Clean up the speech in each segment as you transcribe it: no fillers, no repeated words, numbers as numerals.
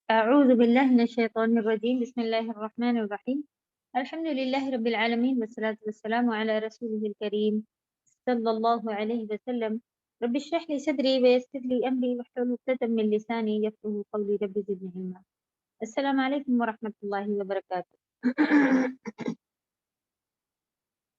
أعوذ بالله من الشيطان الرجيم بسم الله الرحمن الرحيم الحمد لله رب العالمين والصلاة والسلام على رسوله الكريم صلى الله عليه وسلم رب اشرح لي صدري ويسر لي أمري واحلل عقدة من لساني يفقهوا قولي رب زدني علما. السلام عليكم ورحمة الله وبركاته.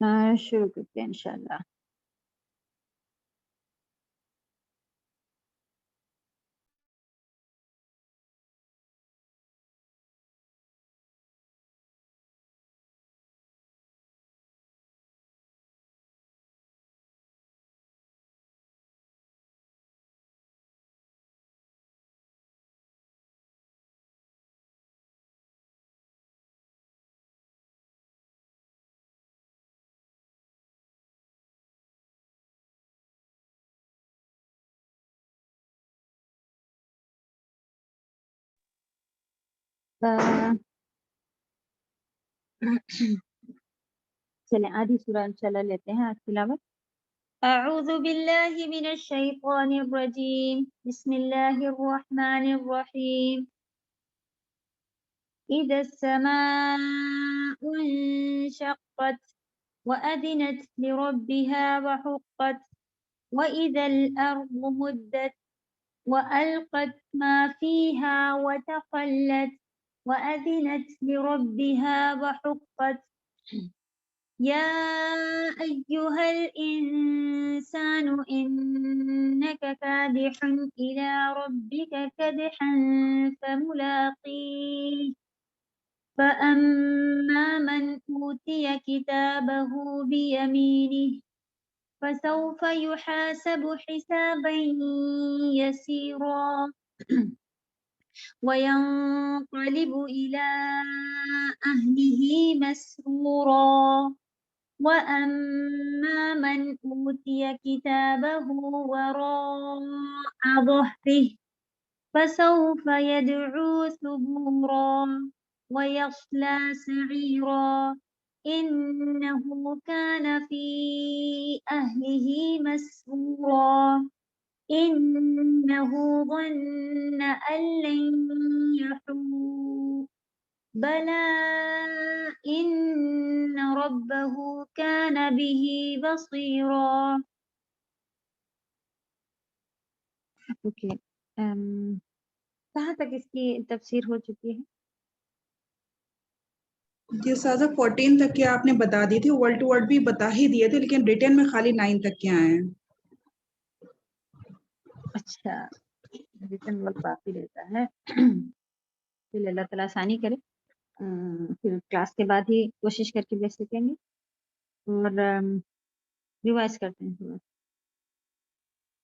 شروع کرتے ہیں انشاءاللہ. چلیں آدھی سورہ انشاءاللہ لیتے ہیں آج تلاوت. اعوذ باللہ من الشیطان الرجیم بسم اللہ الرحمن الرحیم. اذا السماء انشقت وأذنت لربها وحقت وإذا الأرض مدت وألقت ما فيها وتخلت وأذنت لربها وحقت. يا أيها الإنسان إنك كادح إلى ربك كدحا فملاقيه فأما من أوتي كتابه بيمينه فسوف يحاسب حسابا يسيرا وينقلب إلى أهله مسرورا وأما من أوتي كتابه وراء ظهره فسوف يدعو ثبورا ويصلى سعيرا إنه كان في أهله مسرورا إنه ظن أن لن يحور بلى إن ربه كان به بصيرا. اوکے کہاں تک اس کی تفسیر ہو چکی ہے؟ جی سازا 14 تک کے آپ نے بتا دی تھی، ورڈ ٹو ورڈ بھی بتا ہی دیے تھے، لیکن ریٹن میں خالی 9 تک کے آئے ہیں. اچھا ریٹن ورک باقی رہتا ہے. پھر اللہ تعالیٰ آسانی کرے، پھر کلاس کے بعد ہی کوشش کر کے دیکھ سکیں گے اور ریوائز کرتے ہیں تھوڑا.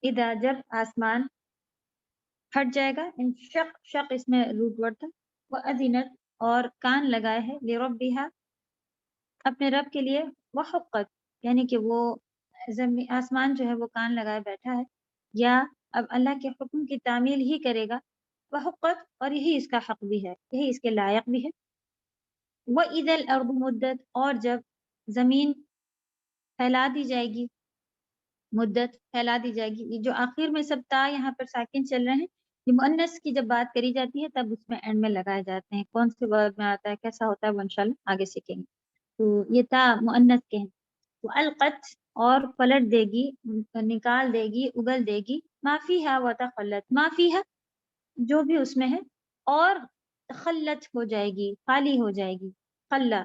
اذا جب آسمان ہٹ جائے گا، انشق شق اس میں روٹ ورڈ تھا. وہ اذینت اور کان لگائے ہے لربها اپنے رب کے لیے. وحقت یعنی کہ وہ آسمان جو ہے وہ کان لگائے بیٹھا ہے یا اب اللہ کے حکم کی تعمیل ہی کرے گا. وحقت اور یہی اس کا حق بھی ہے، یہی اس کے لائق بھی ہے. وَإِذَا الْأَرْضُ مُدَّتْ اور جب زمین پھیلا دی جائے گی، مدت پھیلا دی جائے گی. یہ جو آخر میں سب تا یہاں پر ساکن چل رہے ہیں، یہ مؤنث کی جب بات کری جاتی ہے تب اس میں اینڈ میں لگائے جاتے ہیں. کون سے ورڈ میں آتا ہے، کیسا ہوتا ہے، وہ انشاءاللہ آگے سیکھیں گے. تو یہ تا مؤنث کے ہیں. تو القت اور پلٹ دے گی، نکال دے گی، اگل دے گی. ما فیہا وتخلت ما فیہا جو بھی اس میں ہے، اور تخلت ہو جائے گی، خالی ہو جائے گی. خلا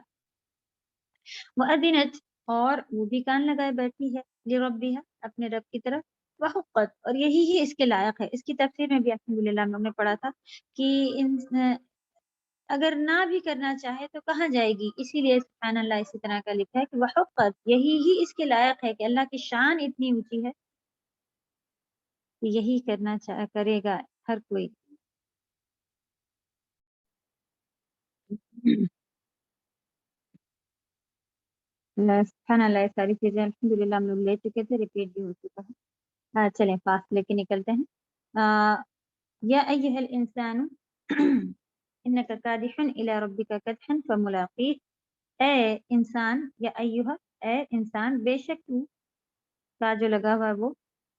وَأَذِنَتْ اور وہ بھی کان لگائے بیٹھی ہے لربها اپنے رب کی طرف. وحقت اور یہی ہی اس کے لائق ہے. اس کی تفسیر میں بھی الحمدللہ ہم لوگ نے پڑھا تھا کہ اگر نہ بھی کرنا چاہے تو کہاں جائے گی. اسی لیے سبحان اللہ اسی طرح کا لکھا ہے کہ وحقت یہی ہی اس کے لائق ہے کہ اللہ کی شان اتنی اونچی ہے کہ یہی کرنا کرے گا ہر کوئی. سبحان اللہ ساری چیزیں الحمدللہ ہم لوگ لے چکے تھے، ریپیٹ بھی ہو چکا ہے. چلیں فاسٹ لے کے نکلتے ہیں. یا ایھا الانسان انک کادح الی ربک کدحا فملاقیہ. اے انسان، یا ایھا اے انسان، بے شک تو کا جو لگا ہوا ہے وہ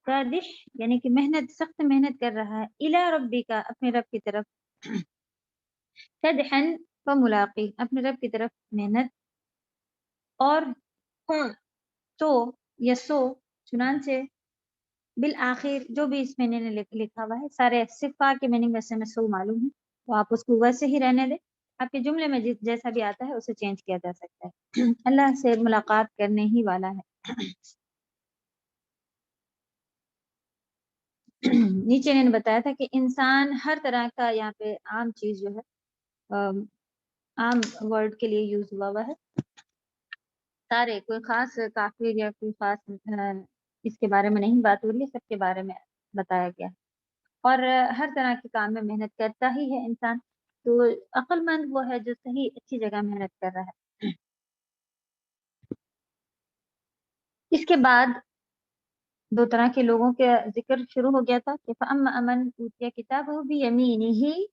کادح یعنی کہ محنت، سخت محنت کر رہا ہے. الی ربک اپنے رب کی طرف. کدحا فملاقیہ اپنے رب کی طرف محنت، اور تو یا سو چنانچہ بالآخر جو بھی اس میں نے لکھا ہوا ہے. سارے صفا کے میننگ ویسے میں سو معلوم ہے تو آپ اس کو ویسے ہی رہنے دیں. آپ کے جملے میں جیسا بھی آتا ہے اسے چینج کیا جا سکتا ہے۔ اللہ سے ملاقات کرنے ہی والا ہے۔ نیچے نے بتایا تھا کہ انسان ہر طرح کا یہاں پہ عام چیز جو ہے عام ورڈ کے لیے یوز ہوا ہے، سارے، کوئی خاص کافر یا کوئی خاص اس کے بارے میں نہیں بات ہو رہی ہے، سب کے بارے میں بتایا گیا ہے۔ اور ہر طرح کے کام میں محنت کرتا ہی ہے انسان، تو عقل مند وہ ہے جو صحیح اچھی جگہ محنت کر رہا ہے۔ اس کے بعد 2 طرح کے لوگوں کا ذکر شروع ہو گیا تھا کہ فَأَمَّا مَنْ أُوتِيَ كِتَابَهُ بِيَمِينِهِ،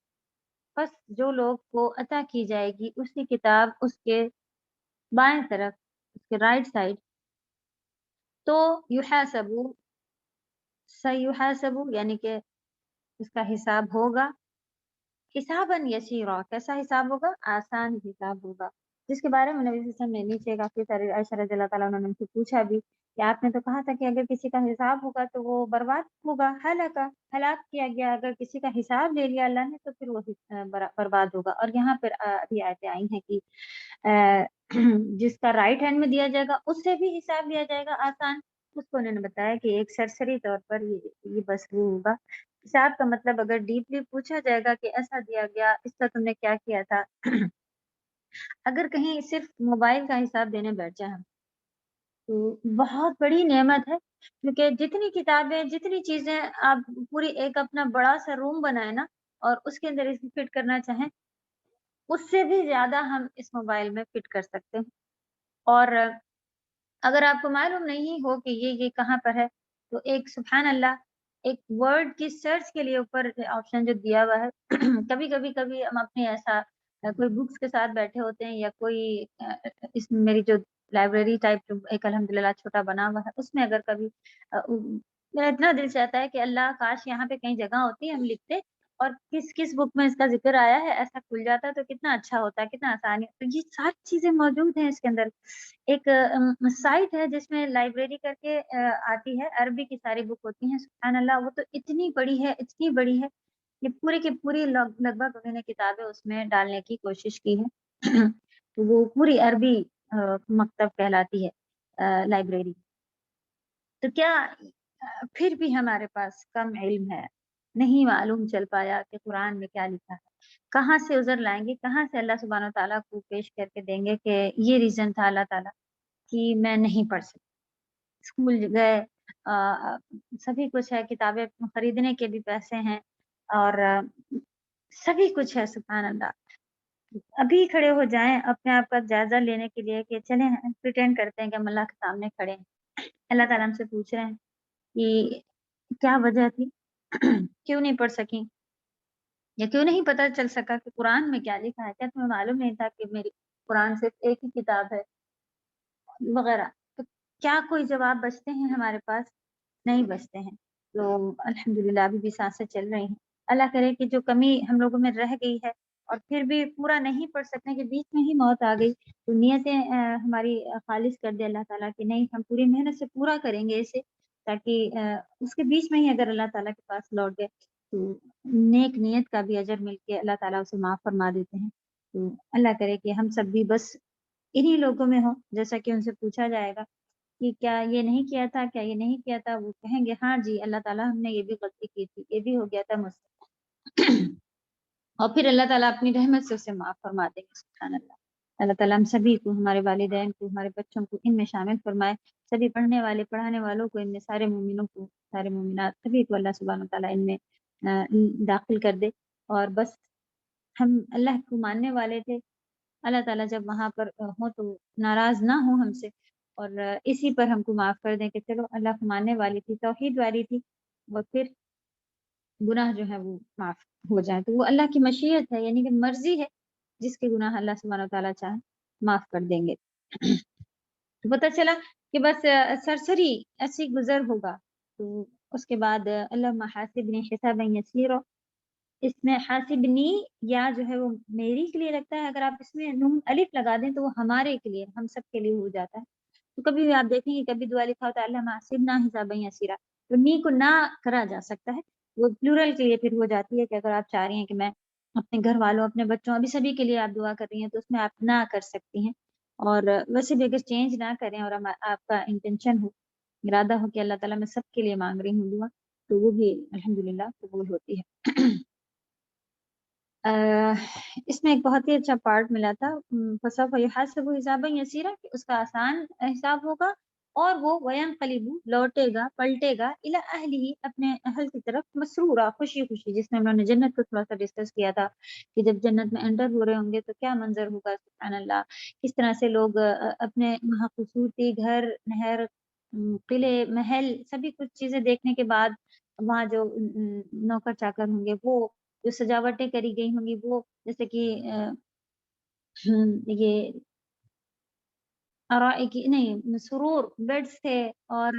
بس جو لوگ کو عطا کی جائے گی اس کی کتاب اس کے بائیں طرف، اس کے رائٹ سائڈ، تو یحاسبو، سیحاسبو یعنی کہ اس کا حساب ہوگا، حساباً یسیرا، کیسا حساب ہوگا؟ آسان حساب ہوگا، جس کے بارے میں نبی صلی اللہ علیہ وسلم نے نیچے کافی سارے عائشہ رضی اللہ تعالیٰ عنہ نے ان سے پوچھا بھی کہ آپ نے تو کہا تھا کہ اگر کسی کا حساب ہوگا تو وہ برباد ہوگا، ہلاک کیا گیا، اگر کسی کا حساب لے لیا اللہ نے تو پھر وہ برباد ہوگا۔ اور یہاں پر ابھی آیتیں آئی ہیں کہ جس کا رائٹ ہینڈ میں دیا جائے گا اس سے بھی حساب لیا جائے گا آسان، اس کو انہوں نے بتایا کہ ایک سرسری طور پر یہ بس وہ ہوگا۔ حساب کا مطلب اگر ڈیپلی پوچھا جائے گا کہ ایسا دیا گیا، اس کا تم نے کیا کیا تھا، اگر کہیں صرف موبائل کا حساب دینے بیٹھ جائیں ہم تو بہت بڑی نعمت ہے، کیونکہ جتنی کتابیں، جتنی چیزیں آپ پوری ایک اپنا بڑا سا روم بنائے نا اور اس کے اندر اس کو فٹ کرنا چاہیں، اس سے بھی زیادہ ہم اس موبائل میں فٹ کر سکتے ہیں۔ اور اگر آپ کو معلوم نہیں ہو کہ یہ کہاں پر ہے تو ایک سبحان اللہ ایک ورڈ کی سرچ کے لیے اوپر آپشن جو دیا ہوا ہے، کبھی ہم اپنے ایسا کوئی بکس کے ساتھ بیٹھے ہوتے ہیں یا کوئی اس میں میری جو لائبریری ٹائپ ایک الحمدللہ چھوٹا بنا ہوا ہے، اس میں اگر کبھی میرا اتنا دل چاہتا ہے کہ اللہ کاش یہاں پہ کہیں جگہ ہوتی، ہم لکھتے اور کس بک میں اس کا ذکر آیا ہے، ایسا کھل جاتا تو کتنا اچھا ہوتا، کتنا آسانی۔ تو یہ ساری چیزیں موجود ہیں اس کے اندر۔ ایک سائٹ ہے جس میں لائبریری کر کے آتی ہے، عربی کی ساری بک ہوتی ہیں، سبحان اللہ وہ تو اتنی بڑی ہے، اتنی بڑی ہے کہ پوری کی پوری لگ بھگ انہوں نے کتابیں اس میں ڈالنے کی کوشش کی ہے۔ تو وہ پوری عربی مکتب کہلاتی ہے لائبریری۔ تو کیا پھر بھی ہمارے پاس کم علم ہے، نہیں معلوم چل پایا کہ قرآن میں کیا لکھا ہے، کہاں سے عذر لائیں گے، کہاں سے اللہ سبحانہ و تعالیٰ کو پیش کر کے دیں گے کہ یہ ریزن تھا اللہ تعالیٰ کہ میں نہیں پڑھ سکتی، اسکول گئے، سبھی کچھ ہے، کتابیں خریدنے کے بھی پیسے ہیں اور سبھی کچھ ہے، سبحان اللہ۔ ابھی کھڑے ہو جائیں اپنے آپ کا جائزہ لینے کے لیے کہ چلیں پریٹینڈ کرتے ہیں کہ ہم اللہ کے سامنے کھڑے ہیں، اللہ تعالیٰ ہم سے پوچھ رہے ہیں کہ کیا وجہ تھی، کیوں نہیں پڑھ سکیں یا کیوں نہیں پتہ چل سکا کہ قرآن میں کیا لکھا ہے، کیا تمہیں معلوم نہیں تھا کہ میری قرآن صرف ایک ہی کتاب ہے وغیرہ۔ تو کیا کوئی جواب بچتے ہیں ہمارے پاس؟ نہیں بچتے ہیں۔ تو الحمدللہ ابھی بھی سانسیں چل رہی ہیں، اللہ کرے کہ جو کمی ہم لوگوں میں رہ گئی ہے اور پھر بھی پورا نہیں پڑھ سکنے کے بیچ میں ہی موت آ گئی تو نیتیں ہماری خالص کر دے اللہ تعالیٰ کہ نہیں ہم پوری محنت سے پورا کریں گے اسے، تاکہ اس کے بیچ میں ہی اگر اللہ تعالیٰ کے پاس لوٹ گئے تو نیک نیت کا بھی اجر مل کے اللہ تعالیٰ اسے معاف فرما دیتے ہیں۔ تو اللہ کرے کہ ہم سب بھی بس انہی لوگوں میں ہوں، جیسا کہ ان سے پوچھا جائے گا کہ کیا یہ نہیں کیا تھا، کیا یہ نہیں کیا تھا، وہ کہیں گے ہاں جی اللہ تعالیٰ ہم نے یہ بھی غلطی کی تھی، یہ بھی ہو گیا تھا مجھ سے، اور پھر اللہ تعالیٰ اپنی رحمت سے اسے معاف فرما دیں گے، سبحان اللہ۔ اللہ تعالیٰ ہم سبھی کو، ہمارے والدین کو، ہمارے بچوں کو ان میں شامل فرمائے، سبھی پڑھنے والے پڑھانے والوں کو ان میں، سارے مومنوں کو، سارے مومنات سبھی کو اللہ سبحانہ تعالیٰ ان میں داخل کر دے۔ اور بس ہم اللہ کو ماننے والے تھے، اللہ تعالیٰ جب وہاں پر ہوں تو ناراض نہ ہوں ہم سے اور اسی پر ہم کو معاف کر دیں کہ چلو اللہ کو ماننے والی تھی، توحید والی تھی، اور پھر گناہ جو ہے وہ معاف ہو جائیں۔ تو وہ اللہ کی مشیت ہے، یعنی کہ مرضی ہے، جس کے گناہ اللہ سبحانہ تعالیٰ چاہیں معاف کر دیں گے۔ تو پتہ چلا کہ بس سرسری ایسی گزر ہوگا۔ تو اس کے بعد اللہم حاسبنی حسابا یسیرا، اس میں حاسبنی یا جو ہے وہ میری کے لیے لگتا ہے، اگر آپ اس میں نون الف لگا دیں تو وہ ہمارے کے لیے، ہم سب کے لیے ہو جاتا ہے۔ تو کبھی بھی آپ دیکھیں گے کبھی دعا لکھا ہوتا ہے اللہم حاسبنا حسابا یسیرا، تو نی کو نہ کرا جا سکتا ہے، وہ پلورل کے لیے پھر ہو جاتی ہے کہ اگر آپ چاہ رہی ہیں کہ میں اپنے گھر والوں، اپنے بچوں، ابھی سبھی کے لیے آپ دعا کر رہی ہیں تو اس میں آپ نہ کر سکتی ہیں، اور ویسے بھی اگر چینج نہ کریں اور آپ کا انٹینشن ہو، ارادہ ہو کہ اللہ تعالیٰ میں سب کے لیے مانگ رہی ہوں دعا، تو وہ بھی الحمدللہ قبول ہوتی ہے۔ اس میں ایک بہت ہی اچھا پارٹ ملا تھا، فسوف یحاسب حسابا یسیرا، کہ اس کا آسان حساب ہوگا، اور وہ وینقلب لوٹے گا، پلٹے گا، الی اہلہ اپنے اہل کی طرف، مسرورا خوشی خوشی، جس میں ہم نے جنت کو تھوڑا سا ڈسکس کیا تھا کہ جب جنت میں انٹر ہو رہے ہوں گے تو کیا منظر ہوگا، سبحان اللہ، کس طرح سے لوگ اپنے وہاں خوبصورتی، گھر، نہر، قلعے، محل، سبھی کچھ چیزیں دیکھنے کے بعد وہاں جو نوکر چاکر ہوں گے، وہ جو سجاوٹیں کری گئی ہوں گی، وہ جیسے کہ یہ کی نہیں سرور بیڈس تھے، اور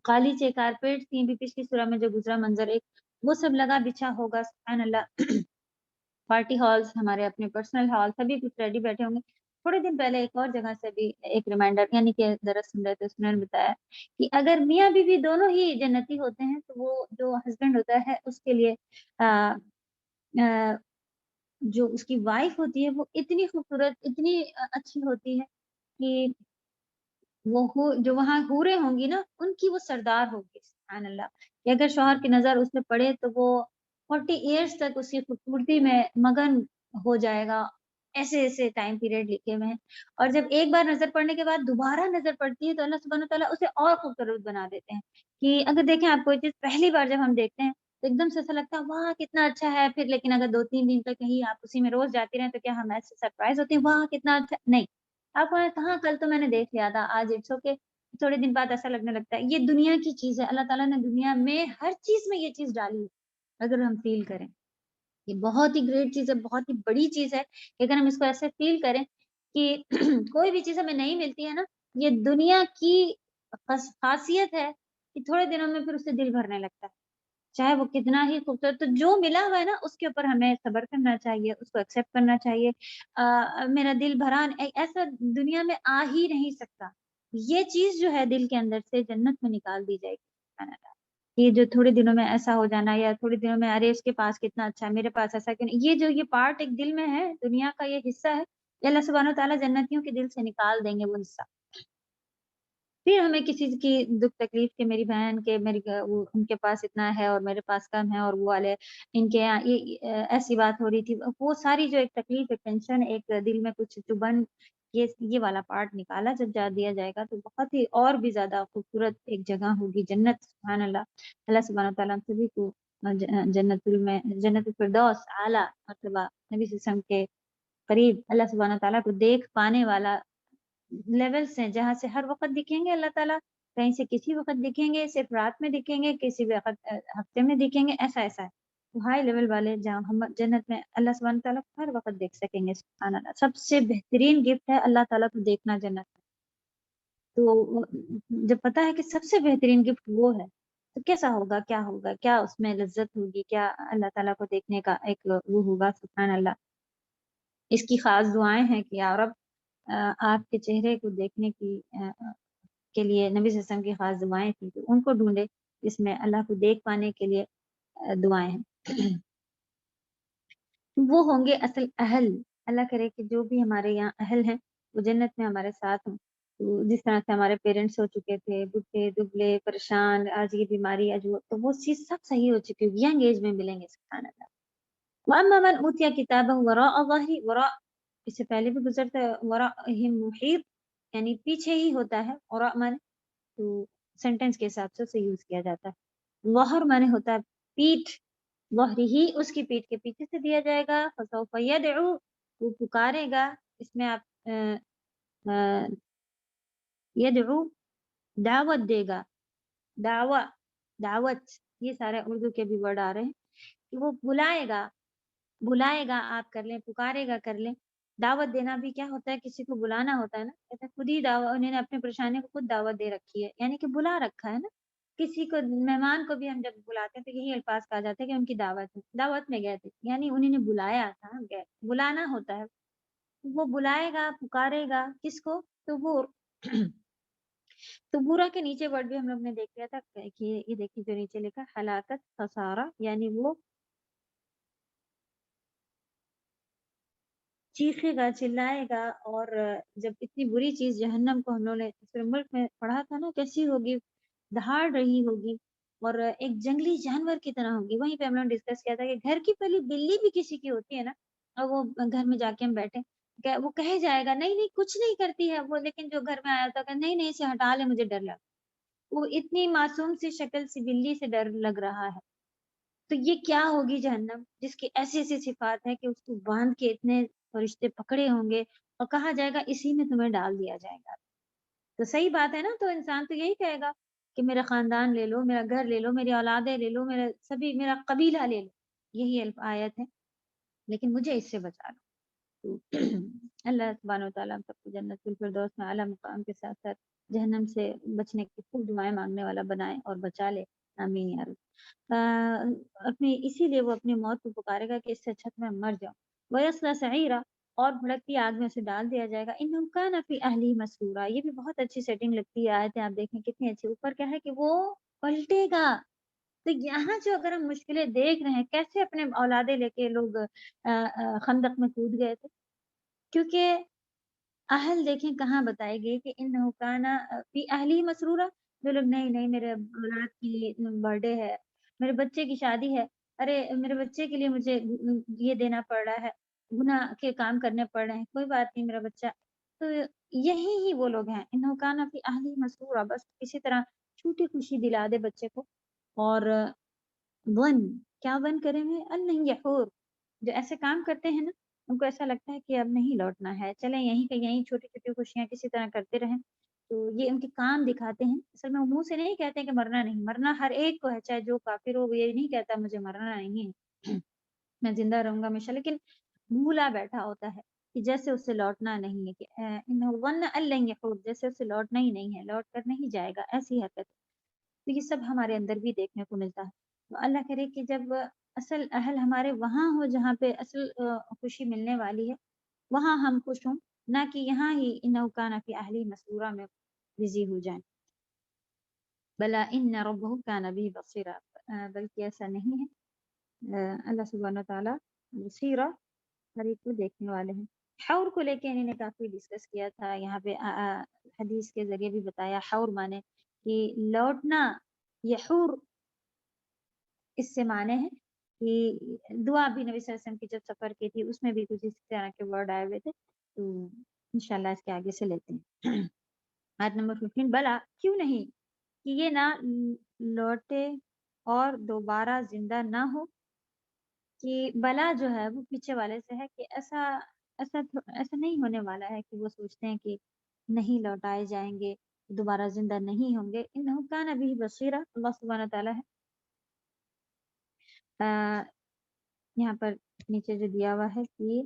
غالیچے، کارپیٹ تھی، بھی پچھلی سورہ میں جو گزرا منظر ایک، وہ سب لگا بچھا ہوگا، سبحان اللہ۔ پارٹی ہالس، ہمارے اپنے پرسنل ہال، سبھی کچھ ریڈی بیٹھے ہوں گے۔ تھوڑے دن پہلے ایک اور جگہ سے بھی ایک ریمائنڈر، یعنی کہ درس سن رہے تھے، اس میں نے بتایا کہ اگر میاں بیوی دونوں ہی جنتی ہوتے ہیں تو وہ جو ہسبینڈ ہوتا ہے اس کے لیے جو اس کی وائف ہوتی ہے وہ اتنی خوبصورت، اتنی اچھی ہوتی ہے کہ وہ جو وہاں حوریں ہوں گی نا، ان کی وہ سردار ہوگی، سبحان اللہ، کہ اگر شوہر کی نظر اس پہ پڑے تو وہ 40 ایئرس تک اس کی خوبصورتی میں مگن ہو جائے گا، ایسے ایسے ٹائم پیریڈ لکھے ہوئے ہیں، اور جب ایک بار نظر پڑنے کے بعد دوبارہ نظر پڑتی ہے تو اللہ سبحانہ تعالیٰ اسے اور خوبصورت بنا دیتے ہیں، کہ اگر دیکھیں آپ کوئی چیز پہلی بار جب ہم دیکھتے ہیں تو ایک دم سے ایسا لگتا ہے واہ کتنا اچھا ہے، پھر لیکن اگر 2-3 دن تک کہیں آپ اسی میں روز جاتی رہیں تو کیا ہم ایسے سرپرائز ہوتے ہیں واہ کتنا اچھا، نہیں، آپ کو کہاں کل تو میں نے دیکھ لیا تھا، آج اٹس اوکے، تھوڑے دن بعد ایسا لگنے لگتا ہے، یہ دنیا کی چیز ہے، اللہ تعالیٰ نے دنیا میں ہر چیز میں یہ چیز ڈالی ہے، اگر ہم فیل کریں، یہ بہت ہی گریٹ چیز ہے، بہت ہی بڑی چیز ہے، کہ اگر ہم اس کو ایسے فیل کریں کہ کوئی بھی چیز ہمیں نہیں ملتی ہے نا، یہ دنیا کی خاصیت ہے کہ تھوڑے دنوں میں پھر اس سے دل بھرنے لگتا ہے، چاہے وہ کتنا ہی خوبصورت، تو جو ملا ہوا ہے نا اس کے اوپر ہمیں صبر کرنا چاہیے، اس کو ایکسیپٹ کرنا چاہیے، میرا دل بھرا ایسا دنیا میں آ ہی نہیں سکتا، یہ چیز جو ہے دل کے اندر سے جنت میں نکال دی جائے گی، سبحان اللہ، یہ جو تھوڑے دنوں میں ایسا ہو جانا، یا تھوڑے دنوں میں ارے اس کے پاس کتنا اچھا ہے، میرے پاس ایسا کیوں نہیں، یہ جو یہ پارٹ ایک دل میں ہے، دنیا کا یہ حصہ ہے، یہ اللہ سبحانہ و تعالیٰ جنتیوں کے دل سے نکال دیں گے وہ حصہ، پھر ہمیں کسی کی دکھ تکلیف کے، میری بہن کے، ان کے پاس اتنا ہے اور میرے پاس کم ہے، اور وہ والے ان کے یہاں ایسی بات ہو رہی تھی، وہ ساری جو ایک تکلیف، ایک ٹینشن، ایک دل میں کچھ چبھن، یہ والا پارٹ نکالا جب دیا جائے گا تو بہت ہی اور بھی زیادہ خوبصورت ایک جگہ ہوگی جنت، سبحان اللہ، اللہ سبحانہ تعالیٰ ہم سبھی کو جنت الفردوس اعلیٰ مرتبہ نبی صلی اللہ علیہ وسلم کے قریب اللہ سبحانہ تعالیٰ کو دیکھ پانے والا لیولس ہیں، جہاں سے ہر وقت دکھیں گے اللہ تعالیٰ، کہیں سے کسی وقت دکھیں گے، صرف رات میں دکھیں گے، کسی وقت ہفتے میں دکھیں گے، ایسا ہے تو ہائی لیول والے جہاں ہم جنت میں اللہ سبحانہ تعالیٰ کو ہر وقت دیکھ سکیں گے، سبحان اللہ، سب سے بہترین گفٹ ہے اللہ تعالیٰ کو دیکھنا جنت میں، تو جب پتا ہے کہ سب سے بہترین گفٹ وہ ہے تو کیسا ہوگا، کیا ہوگا، کیا اس میں لذت ہوگی، کیا اللہ تعالیٰ کو دیکھنے کا ایک وہ ہوگا، سبحان اللہ، اس کی خاص دعائیں ہیں کہ یا رب آپ کے چہرے کو دیکھنے کے لیے نبی صلی اللہ علیہ وسلم کی خاص دعائیں تھیں، تو ان کو ڈھونڈے، اس میں اللہ کو دیکھ پانے کے لیے دعائیں ہیں، وہ ہوں گے اصل اہل، اللہ کرے کہ جو بھی ہمارے یہاں اہل ہیں وہ جنت میں ہمارے ساتھ ہوں، تو جس طرح سے ہمارے پیرنٹس ہو چکے تھے بڈھے دبلے پریشان، آج یہ بیماری، آج وہ، تو وہ چیز سب صحیح ہو چکی ہوگی، ینگ ایج میں ملیں گے، سبحان اللہ۔ وَأَمَّا مَنْ أُوتِيَ كِتَابَهُ وَرَاءَ ظَهْرِهِ، وراء اس سے پہلے بھی گزرتا ہے، وراءہم محیط، یعنی پیچھے ہی ہوتا ہے، وراء مانے تو سینٹینس کے حساب سے اسے یوز کیا جاتا ہے، ظہر مانے ہوتا ہے پیٹھ، ظہری ہی اس کی پیٹھ کے پیچھے سے دیا جائے گا، فسوف یدعو وہ پکارے گا، اس میں آپ یدعو دعوت دے گا، دعوت، دعوت، یہ سارے اردو کے بھی ورڈ آ رہے ہیں کہ وہ بلائے گا، آپ کر لیں، پکارے گا کر لیں، دعوت دینا بھی کیا ہوتا ہے، کسی کو بلانا ہوتا ہے نا، کہتے ہیں خود ہی دعوت، انہوں نے اپنے پریشانی کو خود دعوت دے رکھی ہے، یعنی کہ بلا رکھا ہے نا، کسی کو مہمان کو بھی ہم جب بلاتے ہیں تو یہی الفاظ کہا جاتا ہے کہ ان کی دعوت ہے، دعوت میں گئے تھے، یعنی انہوں نے بلایا تھا، گئے، بلانا ہوتا ہے، وہ بلائے گا، پکارے گا کس کو، تو وہ تو برا کے نیچے ورڈ بھی ہم لوگ نے دیکھ لیا تھا کہ یہ دیکھیے جو نیچے لکھا ہلاکت، خسارہ، یعنی وہ چیخے گا، چلائے گا، اور جب اتنی بری چیز جہنم کو ہم لوگوں نے دوسرے ملک میں پڑھا تھا نا کیسی ہوگی، دہاڑ رہی ہوگی اور ایک جنگلی جانور کی طرح ہوگی۔ وہیں پہ ہم لوگوں نے ڈسکس کیا تھا کہ گھر کی پلی بلی بھی کسی کی ہوتی ہے نا، اور وہ گھر میں جا کے ہم بیٹھے، وہ کہے جائے گا نہیں نہیں کچھ نہیں کرتی ہے وہ، لیکن جو گھر میں آیا تھا کہ نہیں نہیں اسے ہٹا لے مجھے ڈر لگا۔ وہ اتنی معصوم سی شکل سی بلی سے ڈر لگ رہا ہے، تو یہ کیا ہوگی جہنم جس کی ایسی ایسی صفات ہے کہ اس کو باندھ کے اتنے فرشتے پکڑے ہوں گے اور کہا جائے گا اسی میں تمہیں ڈال دیا جائے گا۔ تو صحیح بات ہے نا، تو انسان تو یہی کہے گا کہ میرا خاندان لے لو، میرا گھر لے لو، میری اولادیں لے لو، میرا قبیلہ لے لو، یہی آیت ہے، لیکن مجھے اس سے بچا لو۔ تو اللہ سبحانہ وتعالیٰ ہم سب کو جنت الفردوس میں اعلیٰ مقام کے ساتھ ساتھ جہنم سے بچنے کی خوب دعائیں مانگنے والا بنائے اور بچا لے، آمین یا رب۔ اسی لیے وہ اپنی موت کو پکارے گا کہ اس سے اچھا تو میں مر جاؤں۔ وَيَصْلَىٰ سَعِيرًا، اور بھڑکتی آگ میں اسے ڈال دیا جائے گا۔ إِنَّهُ كَانَ فِي أَهْلِهِ مَسْرُورًا، یہ بھی بہت اچھی سیٹنگ لگتی ہے آیتیں، آپ دیکھیں کتنی اچھی۔ اوپر کیا ہے کہ وہ پلٹے گا، تو یہاں جو اگر ہم مشکلیں دیکھ رہے ہیں کیسے اپنے اولادیں لے کے لوگ خندق میں کود گئے تھے، کیونکہ اہل دیکھیں کہاں بتائے گئے کہ انه کان فی اہلی مسرورا، جو لوگ نہیں نہیں میرے اولاد کی برتھ ڈے ہے، میرے بچے کی شادی ہے، ارے میرے بچے کے لیے مجھے یہ دینا پڑ رہا ہے، گناہ کے کام کرنے پڑ رہے ہیں، کوئی بات نہیں میرا بچہ، تو یہی ہی وہ لوگ ہیں انه کان فی اہلی مسرورا، بس کسی طرح چھوٹی خوشی دلا دے بچے کو۔ اور ون، کیا ون کریں گے، ان یحور، جو ایسے کام کرتے ہیں نا ان کو ایسا لگتا ہے کہ اب نہیں لوٹنا ہے، چلیں یہیں کہ یہیں چھوٹی چھوٹی خوشیاں کسی طرح کرتے رہیں، تو یہ ان کے کام دکھاتے ہیں۔ اصل میں وہ منہ سے نہیں کہتے کہ مرنا نہیں، مرنا ہر ایک کو ہے، چاہے جو کافر ہو وہ یہ نہیں کہتا مجھے مرنا نہیں ہے میں زندہ رہوں گا ہمیشہ، لیکن بھولا بیٹھا ہوتا ہے کہ جیسے اسے لوٹنا نہیں ہے، کہ انہ ظن ان لن یحور، جیسے اسے لوٹنا ہی نہیں ہے، لوٹ کر نہیں جائے گا، ایسی حرکت ہے۔ تو یہ سب ہمارے اندر بھی دیکھنے کو ملتا ہے۔ تو اللہ کرے کہ جب اصل اہل ہمارے وہاں ہو جہاں پہ اصل خوشی ملنے والی ہے، وہاں ہم خوش ہوں، نہ کہ یہاں ہی انہ کان فی اہلی مسرورا میں بزی ہو جائیں۔ بلا ان ربہ کان بہ بصیرا، بلکہ ایسا نہیں ہے، اللہ سبحانہ تعالیٰ بصیرا، ہر ایک کو دیکھنے والے ہیں۔ حور کو لے کے انہوں نے کافی ڈسکس کیا تھا، یہاں پہ حدیث کے ذریعے بھی بتایا، حور مانے کہ لوٹنا، یہ حور اس سے معنی ہے کہ دعا بھی نبی صلی اللہ علیہ وسلم کی جب سفر کی تھی اس میں بھی کچھ اس طرح کے ورڈ آئے ہوئے تھے، تو انشاءاللہ اس کے آگے سے لیتے ہیں۔ آیت نمبر 15، بلا کیوں نہیں کہ یہ نہ لوٹے اور دوبارہ زندہ نہ ہو، کہ بلا جو ہے وہ پیچھے والے سے ہے کہ ایسا نہیں ہونے والا ہے کہ وہ سوچتے ہیں کہ نہیں لوٹائے جائیں گے، دوبارہ زندہ نہیں ہوں گے۔ انہ کان بہ بصیرا، اللہ سبحانہ تعالیٰ ہے۔ یہاں پر نیچے جو دیا ہوا ہے کہ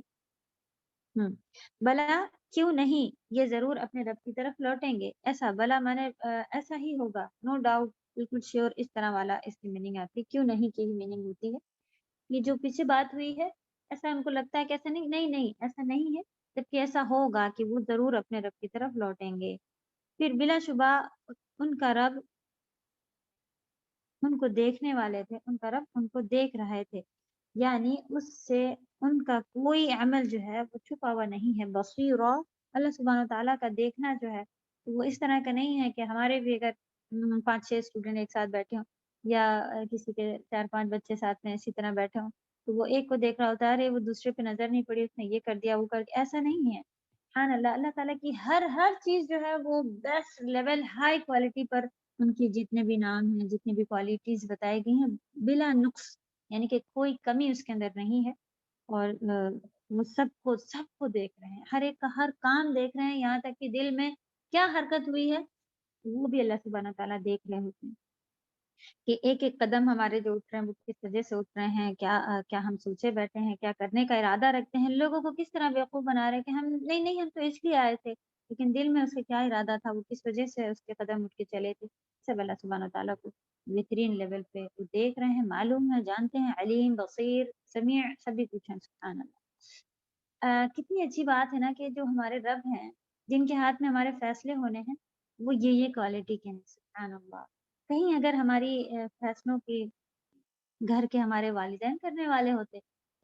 بلا کیوں نہیں یہ ضرور اپنے رب کی طرف لوٹیں گے، ایسا بلا مانے ایسا ہی ہوگا، نو ڈاؤٹ، بالکل شیور، اس طرح والا اس کی میننگ آتی ہے، کیوں نہیں کی ہی میننگ ہوتی ہے۔ یہ جو پیچھے بات ہوئی ہے ایسا ان کو لگتا ہے کہ ایسا نہیں نہیں نہیں ایسا نہیں ہے، جبکہ ایسا ہوگا کہ وہ ضرور اپنے رب کی طرف لوٹیں گے۔ پھر بلا شبہ ان کا رب ان کو دیکھنے والے تھے، ان کا رب ان کو دیکھ رہے تھے، یعنی اس سے ان کا کوئی عمل جو ہے وہ چھپا ہوا نہیں ہے۔ بصیرہ، اللہ سبحانہ تعالیٰ کا دیکھنا جو ہے وہ اس طرح کا نہیں ہے کہ ہمارے بھی اگر 5-6 اسٹوڈنٹ ایک ساتھ بیٹھے ہوں، یا کسی کے 4-5 بچے ساتھ میں اسی طرح بیٹھے ہوں، تو وہ ایک کو دیکھ رہا ہوتا ہے، ارے وہ دوسرے پہ نظر نہیں پڑی، اس نے یہ کر دیا وہ کر دیا، ایسا نہیں ہے۔ سبحان اللہ، اللہ تعالیٰ کی ہر چیز جو ہے وہ بیسٹ لیول، ہائی کوالٹی پر ان کی جتنے بھی نام ہیں، جتنی بھی کوالٹیز بتائی گئی ہیں، بلا نقص، یعنی کہ کوئی کمی اس کے اندر نہیں ہے، اور وہ سب کو دیکھ رہے ہیں، ہر ایک کا ہر کام دیکھ رہے ہیں، یہاں تک کہ دل میں کیا حرکت ہوئی ہے وہ بھی اللہ سبحانہ تعالیٰ دیکھ رہے ہوتے ہیں، کہ ایک ایک قدم ہمارے جو اٹھ رہے ہیں وہ کس وجہ سے اٹھ رہے ہیں، کیا ہم سوچے بیٹھے ہیں، کیا کرنے کا ارادہ رکھتے ہیں، لوگوں کو کس طرح بیوقوف بنا رہے ہیں کہ ہم نہیں نہیں ہم تو اس لیے آئے تھے، لیکن دل میں اس کے کیا ارادہ تھا، وہ کس وجہ سے اس کے قدم اٹھ کے چلے تھے، سب اللہ سبحانہ تعالیٰ کو بہترین لیول پہ وہ دیکھ رہے ہیں، معلوم ہے، جانتے ہیں، علیم، بصیر، سمیع، سبھی کچھ ہیں، سبحان اللہ۔ کتنی اچھی بات ہے نا کہ جو ہمارے رب ہیں، جن کے ہاتھ میں ہمارے فیصلے ہونے ہیں، وہ یہ کوالٹی کے ہیں، سبحان اللہ۔ کہیں اگر ہماری فیصلوں کی گھر کے ہمارے والدین کرنے والے ہوتے،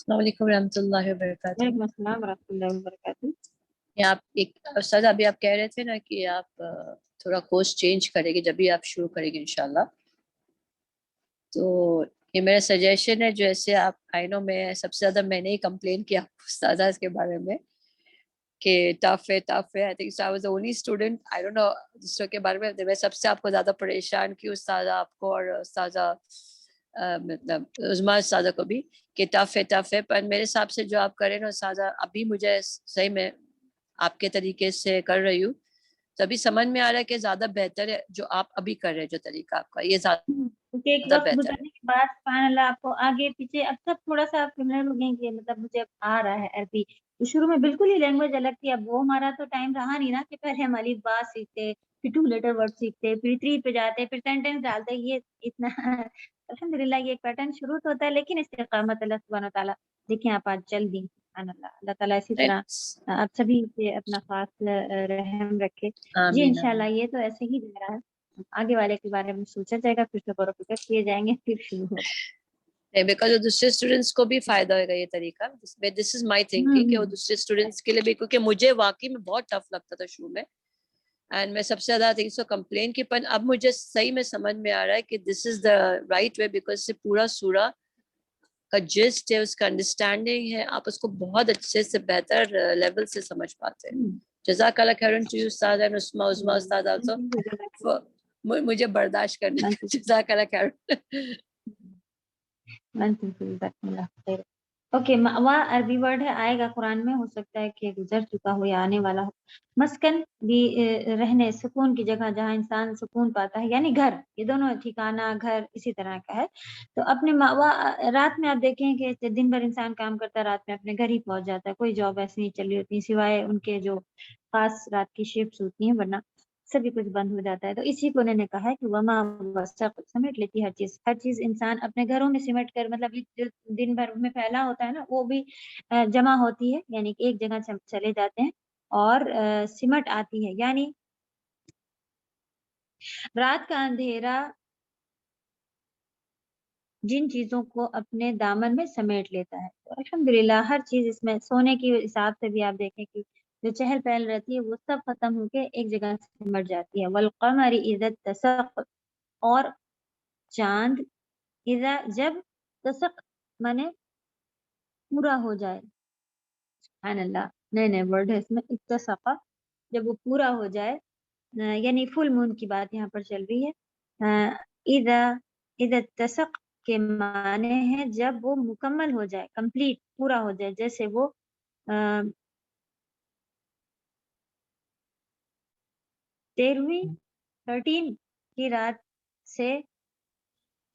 السلام علیکم ورحمۃ اللہ وبرکاتہ. وعلیکم السلام ورحمۃ اللہ وبرکاتہ. یہ آپ ایک استاد ابھی آپ کہہ رہے تھے نا کہ آپ تھوڑا کورس چینج کریں گے جب بھی آپ شروع کریں گے انشاءاللہ. تو یہ میرا سجیشن ہے. جیسے آپ آئی نو میں سب سے زیادہ میں نے ہی کمپلین کیا استاذہ اس کے بارے میں کہ ٹف ہے. I think I was the only student. I don't know دوسروں کے بارے میں سب سے آپ کو زیادہ پریشان کی استاذہ آپ کو اور استاذہ مطلب عظمیٰ استاذہ کو بھی کہ ٹف ہے. پر میرے حساب سے جو آپ کریں نا استاذہ, ابھی مجھے صحیح میں آپ کے طریقے سے کر رہی ہوں تو ابھی سمجھ میں آ رہا ہے کہ زیادہ بہتر ہے جو آپ ابھی کر رہے ہیں, جو طریقہ آپ کا یہ کیونکہ ایک زیادہ وقت بہتر ہے. گزرنے کے بعد سبحان اللہ آپ کو آگے پیچھے اب سب تھوڑا سا فیملیئر ہو گئے کہ مطلب مجھے اب آ رہا ہے عربی. تو شروع میں بالکل ہی لینگویج الگ تھی. اب وہ ہمارا تو ٹائم رہا نہیں نا کہ پہلے ہم الف با سیکھتے, پھر 2 لیٹر ورڈ سیکھتے, پھر 3 پہ جاتے, پھر سینٹینس ڈالتے. یہ اتنا الحمدللہ یہ ایک پیٹرن شروع تو ہوتا ہے, لیکن استقامت اللہ سبحانہ تعالیٰ دیکھیں آپ آج چل دی. سبحان اللہ. اللہ تعالیٰ اسی طرح آپ سبھی سے اپنا خاص رحم رکھے. جی آمین انشاءاللہ یہ تو ایسے ہی جا رہا ہے. آگے والے کے بارے میں سوچا جائے گا, پھر سے غور و فکر کیے جائیں گے, پھر شروع ہوگا. بیکاز دوسرے اسٹوڈینٹس کو بھی فائدہ ہوگا یہ طریقہ. دس از مائی تھنکنگ کہ وہ دوسرے اسٹوڈینٹس کے لیے بھی, کیونکہ مجھے واقعی میں بہت ٹف لگتا تھا شروع میں اینڈ میں سب سے زیادہ تھی سو کمپلین کی. پر اب مجھے صحیح میں سمجھ میں آ رہا ہے کہ دس از دا رائٹ وے, بیکاز سے پورا سورہ کا جسٹ ہے, اس کا انڈرسٹینڈنگ ہے, آپ اس کو بہت اچھے سے بہتر لیول سے سمجھ پاتے ہیں. جزاک اللہ خیرن ٹو یو استاد اینڈ عظمیٰ استاد آلسو, مجھے برداشت کرنے کا. جزاک اللہ خیرن. اوکے. مأوا عربی ورڈ ہے, آئے گا قرآن میں, ہو سکتا ہے کہ گزر چکا ہو یا آنے والا ہو. مسکن بھی رہنے, سکون کی جگہ جہاں انسان سکون پاتا ہے, یعنی گھر. یہ دونوں ٹھکانہ گھر اسی طرح کا ہے. تو اپنے مأوا رات میں آپ دیکھیں کہ دن بھر انسان کام کرتا ہے, رات میں اپنے گھر ہی پہنچ جاتا ہے. کوئی جاب ایسی نہیں چل رہی ہوتی سوائے ان کے جو خاص رات کی شفٹس ہوتی ہیں, ورنہ سبھی کچھ بند ہو جاتا ہے. تو اسی کو انہوں نے کہا ہے کہ وما وسق, سمیٹ لیتی ہر چیز انسان اپنے گھروں میں سمٹ کر, مطلب جو دن بھر میں پھیلا ہوتا ہے نا وہ بھی جمع ہوتی ہے, یعنی کہ ایک جگہ چلے جاتے ہیں اور سمٹ آتی ہے. یعنی رات کا اندھیرا جن چیزوں کو اپنے دامن میں سمیٹ لیتا ہے. تو الحمدللہ ہر چیز اس میں, سونے کے حساب سے بھی آپ دیکھیں کہ جو چہل پہل رہتی ہے وہ سب ختم ہو کے ایک جگہ سے مٹ جاتی ہے. والقمر اذا اتسق, اور چاند اذا جب تسق مانے پورا ہو جائے. سبحان اللہ, نئے نئے ورڈ ہے اس میں. اتسق جب وہ پورا ہو جائے, یعنی فل مون کی بات یہاں پر چل رہی ہے. اذا اتسق کے معنی ہے جب وہ مکمل ہو جائے, کمپلیٹ پورا ہو جائے. جیسے وہ 13 کی رات سے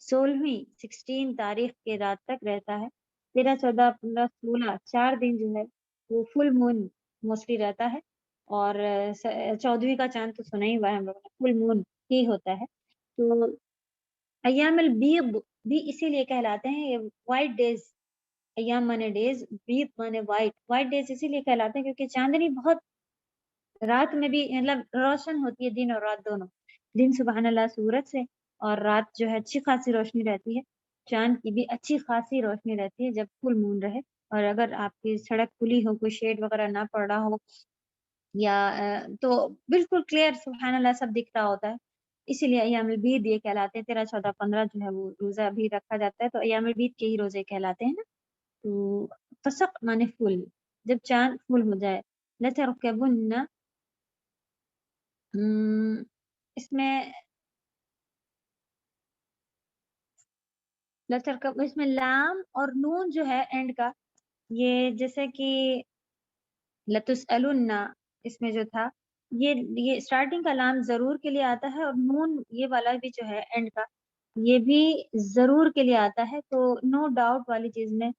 16 تاریخ کے رات تک رہتا ہے. 13, 14, 15, 16 4 دن جو ہے وہ فل مون موسٹلی رہتا ہے. اور 14ویں کا چاند تو سنا ہی ہوا ہے ہم لوگوں نے, فل مون ہی ہوتا ہے. تو ایام البیض بھی اسی لیے کہلاتے ہیں وائٹ ڈیز. ایام مانے ڈیز, بیض مانے وائٹ. وائٹ ڈیز اسی لیے کہلاتے ہیں کیونکہ چاندنی بہت رات میں بھی مطلب روشن ہوتی ہے, دن اور رات دونوں. دن سبحان اللہ سورج سے, اور رات جو ہے اچھی خاصی روشنی رہتی ہے. چاند کی بھی اچھی خاصی روشنی رہتی ہے جب فل مون رہے, اور اگر آپ کی سڑک کھلی ہو, کوئی شیڈ وغیرہ نہ پڑ رہا ہو, یا تو بالکل کلیئر سبحان اللہ سب دکھ رہا ہوتا ہے. اسی لیے ایام البیض یہ کہلاتے ہیں. 13, 14, 15 جو ہے وہ روزہ بھی رکھا جاتا ہے, تو ایام البیض کے ہی روزے کہلاتے ہیں نا. تو فسق مانے فل, جب چاند فل ہو جائے. لترکبن, اس میں لترکب, اس میں لام اور نون جو ہے اینڈ کا, یہ جیسے کہ لتسألن اس میں جو تھا, یہ اسٹارٹنگ کا لام ضرور کے لیے آتا ہے, اور نون یہ والا بھی جو ہے اینڈ کا یہ بھی ضرور کے لیے آتا ہے. تو نو ڈاؤٹ والی چیز میں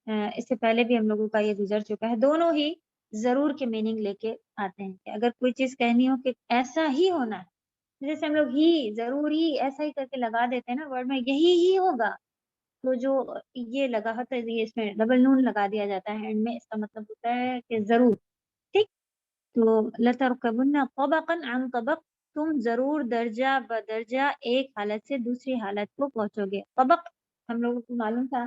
اس سے پہلے بھی ہم لوگوں کا یہ گزر چکا ہے. دونوں ہی ضرور کے میننگ لے کے آتے ہیں کہ اگر کوئی چیز کہنی ہو کہ ایسا ہی ہونا ہے, جیسے ہم لوگ ہی ضروری ایسا ہی کر کے لگا دیتے ہیں نا ورڈ میں, یہی ہی ہوگا, تو جو یہ لگا ہوتا ہے یہ اس میں ڈبل نون لگا دیا جاتا ہے اینڈ میں, اس کا مطلب ہوتا ہے کہ ضرور. ٹھیک, تو لترکبن طبقا عن طبق, تم ضرور درجہ بدرجہ ایک حالت سے دوسری حالت کو پہنچو گے. طبق ہم لوگوں کو معلوم تھا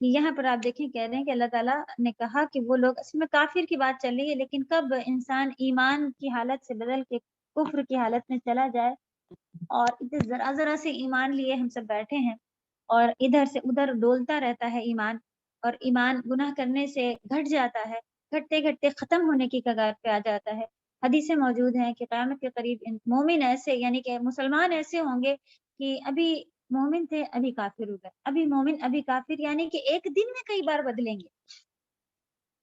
یہاں پر آپ دیکھیں کہہ رہے ہیں کہ اللہ تعالیٰ نے کہا کہ وہ لوگ، اصل میں کافر کی بات چل رہی ہے، لیکن کب انسان ایمان کی حالت سے بدل کے کفر کی حالت میں چلا جائے اور اتنے ذرا ذرا سے ایمان لیے ہم سب بیٹھے ہیں اور ادھر سے ادھر ڈولتا رہتا ہے ایمان، اور ایمان گناہ کرنے سے گھٹ جاتا ہے، گھٹتے گھٹتے ختم ہونے کی کگار پہ آ جاتا ہے۔ حدیثیں موجود ہیں کہ قیامت کے قریب مومن ایسے، یعنی کہ مسلمان ایسے ہوں گے کہ ابھی مومن تھے ابھی کافر ہو گئے، ابھی مومن ابھی کافر، یعنی کہ ایک دن میں کئی بار بدلیں گے،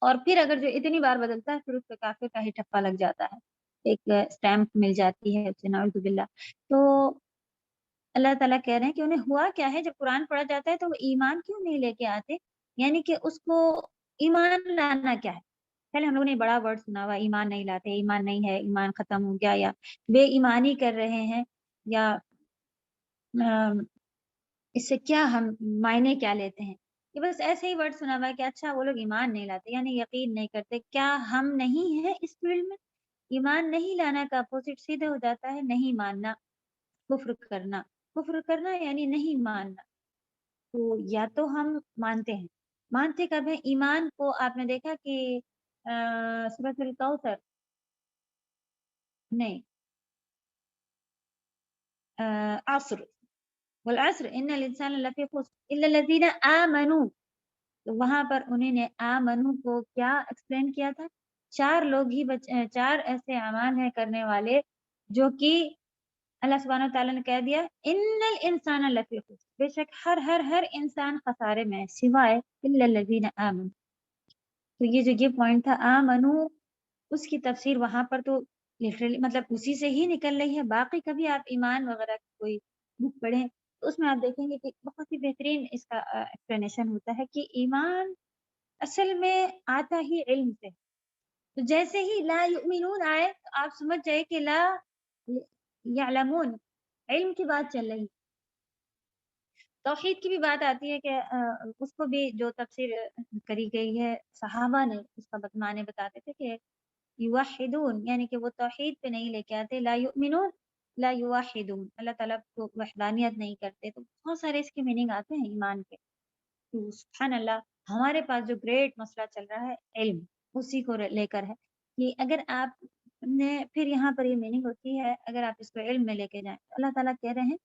اور پھر اگر جو اتنی بار بدلتا ہے پھر اس پہ کافر کا ہی ٹھپا لگ جاتا ہے، ایک اسٹیمپ مل جاتی ہے اسے، نعوذ باللہ۔ تو اللہ تعالیٰ کہہ رہے ہیں کہ انہیں ہوا کیا ہے، جب قرآن پڑھا جاتا ہے تو وہ ایمان کیوں نہیں لے کے آتے، یعنی کہ اس کو ایمان لانا کیا ہے۔ پہلے ہم لوگوں نے بڑا ورڈ سنا ہوا، ایمان نہیں لاتے، ایمان نہیں ہے، ایمان ختم ہو گیا، یا بے ایمانی کر رہے ہیں، یا اس سے کیا ہم معنی کیا لیتے ہیں، کہ بس ایسے ہی ورڈ سنا ہوا ہے کہ اچھا وہ لوگ ایمان نہیں لاتے یعنی یقین نہیں کرتے۔ کیا ہم نہیں ہیں اس فیلڈ میں؟ ایمان نہیں لانا کا اپوزٹ سیدھے ہو جاتا ہے نہیں ماننا، کفر کرنا۔ کفر کرنا یعنی نہیں ماننا۔ تو یا تو ہم مانتے ہیں، مانتے کب ہیں؟ ایمان کو آپ نے دیکھا کہ سورۃ الکوثر، نہیں، عصر والعصر ان الانسان لفی خسر الا الذین آمنوا، تو وہاں پر انہوں نے آمنو کو کیا ایکسپلین کیا تھا؟ چار لوگ ہی چار ایسے اعمال ہیں کرنے والے جو کہ اللہ سبحانہ وتعالیٰ نے کہہ دیا ان الانسان لفی خسر، بے شک ہر انسان خسارے میں ہے سوائے الا الذین آمنوا۔ تو یہ پوائنٹ تھا آمنو، اس کی تفسیر وہاں پر تو لٹرلی مطلب اسی سے ہی نکل رہی ہے۔ باقی کبھی آپ ایمان وغیرہ کی کوئی بک پڑھیں تو اس میں آپ دیکھیں گے کہ بہت ہی بہترین اس کا ایکسپلینیشن ہوتا ہے کہ ایمان اصل میں آتا ہی علم سے۔ تو جیسے ہی لا یؤمنون آئے تو آپ سمجھ جائے کہ لا یعلمون، علم کی بات چل رہی۔ توحید کی بھی بات آتی ہے کہ اس کو بھی جو تفسیر کری گئی ہے صحابہ نے، اس کا معنی بتاتے تھے کہ یوحدون، یعنی کہ وہ توحید پہ نہیں لے کے آتے، لا یؤمنون لا یوحدون، اللہ تعالیٰ کو وحدانیت نہیں کرتے۔ تو بہت سارے اس کے میننگ آتے ہیں ایمان کے۔ تو سبحان اللہ، ہمارے پاس جو گریٹ مسئلہ چل رہا ہے علم، اسی کو لے کر ہے کہ اگر آپ نے پھر یہاں پر یہ میننگ ہوتی ہے اگر آپ اس کو علم میں لے کے جائیں، اللہ تعالیٰ کہہ رہے ہیں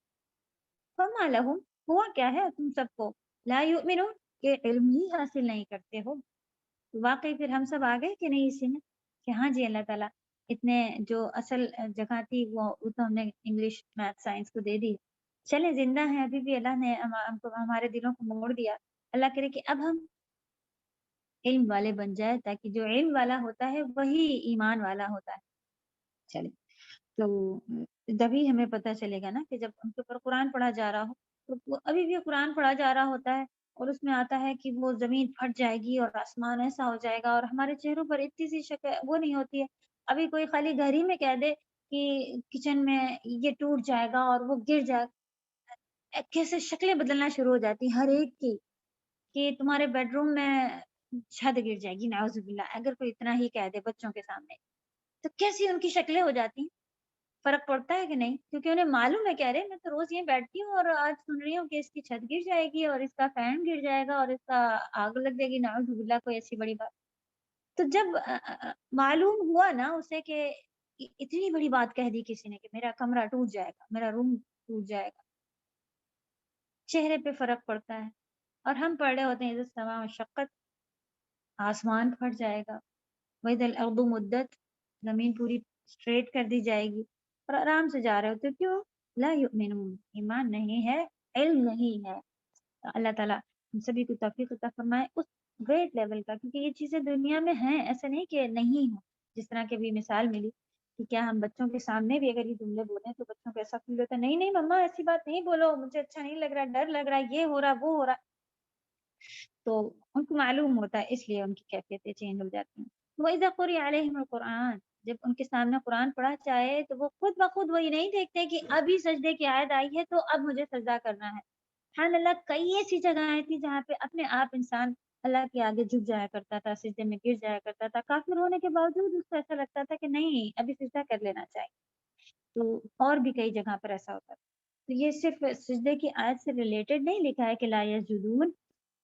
فما لہم، ہوا کیا ہے تم سب کو لا یؤمنون، کہ علم ہی حاصل نہیں کرتے ہو۔ واقعی پھر ہم سب آ گئے کہ نہیں اسی میں کہ ہاں جی اللہ تعالیٰ اتنے جو اصل جگہ تھی وہ تو ہم نے انگلش میتھ سائنس کو دے دی، چلیں زندہ ہیں ابھی بھی، اللہ نے ہم کو ہمارے دلوں کو موڑ دیا۔ اللہ کرے کہ اب ہم علم والے بن جائے، تاکہ جو علم والا ہوتا ہے وہی ایمان والا ہوتا ہے۔ چلیں، تو تبھی ہمیں پتہ چلے گا نا کہ جب ان کے اوپر قرآن پڑھا جا رہا ہو، تو ابھی بھی قرآن پڑھا جا رہا ہوتا ہے اور اس میں آتا ہے کہ وہ زمین پھٹ جائے گی اور آسمان ایسا ہو جائے گا، اور ہمارے چہروں پر اتنی سی شکل وہ نہیں ہوتی ہے۔ ابھی کوئی خالی گھر ہی میں کہہ دے کہ کچن میں یہ ٹوٹ جائے گا اور وہ گر جائے گا، کیسے شکلیں بدلنا شروع ہو جاتی ہر ایک کی، کہ تمہارے بیڈ روم میں چھت گر جائے گی نعوذ باللہ، اگر کوئی اتنا ہی کہہ دے بچوں کے سامنے، تو کیسی ان کی شکلیں ہو جاتی ہیں۔ فرق پڑتا ہے کہ نہیں؟ کیونکہ انہیں معلوم ہے، کہہ رہے میں تو روز یہ بیٹھتی ہوں اور آج سن رہی ہوں کہ اس کی چھت گر جائے گی اور اس کا فین گر جائے گا اور اس کا آگ لگ جائے گی نعوذ باللہ، کوئی ایسی بڑی بات۔ تو جب معلوم ہوا نا اسے کہ اتنی بڑی بات کہہ دی کسی نے کہ میرا کمرہ ٹوٹ جائے گا، میرا روم ٹوٹ جائے گا، چہرے پہ فرق پڑتا ہے۔ اور ہم پڑھ رہے ہوتے ہیں اذا السماء انشقت، آسمان پھٹ جائے گا، وَإِذَا الْأَرْضُ مُدَّتْ، زمین پوری اسٹریٹ کر دی جائے گی، اور آرام سے جا رہے ہوتے، کیوں؟ لا یؤمنون، ایمان نہیں ہے، علم نہیں ہے۔ اللہ تعالیٰ ہم سبھی کو توفیق عطا فرمائے اس گریٹ لیول کا، کیونکہ یہ چیزیں دنیا میں ہیں، ایسا نہیں کہ نہیں ہوں۔ جس طرح کی بھی مثال ملی کہ کیا ہم بچوں کے سامنے بھی اگر یہ جملے بولیں تو بچوں کو ایسا فیل ہوتا ہے نہیں نہیں مما ایسی بات نہیں بولو، مجھے اچھا نہیں لگ رہا، ڈر لگ رہا، یہ ہو رہا وہ ہو رہا، تو ان کو معلوم ہوتا ہے، اس لیے ان کی کیفیتیں چینج ہو جاتی ہیں۔ وَإِذَا قُرِئَ عَلَيْهِمُ الْقُرْآنُ، جب ان کے سامنے قرآن پڑھا جائے تو وہ خود بخود وہی نہیں دیکھتے کہ ابھی سجدے کی آیت آئی ہے تو اب مجھے سجدہ کرنا ہے۔ سبحان اللہ، کئی ایسی جگہیں تھیں جہاں پہ اپنے آپ انسان اللہ کے آگے جھک جایا کرتا تھا، سجدے میں گر جایا کرتا تھا، کافر ہونے کے باوجود اس کو ایسا لگتا تھا کہ نہیں ابھی سجدہ کر لینا چاہیے۔ تو اور بھی کئی جگہ پر ایسا ہوتا تھا۔ تو یہ صرف سجدے کی آیت سے ریلیٹڈ نہیں لکھا ہے کہ لا یسجدون،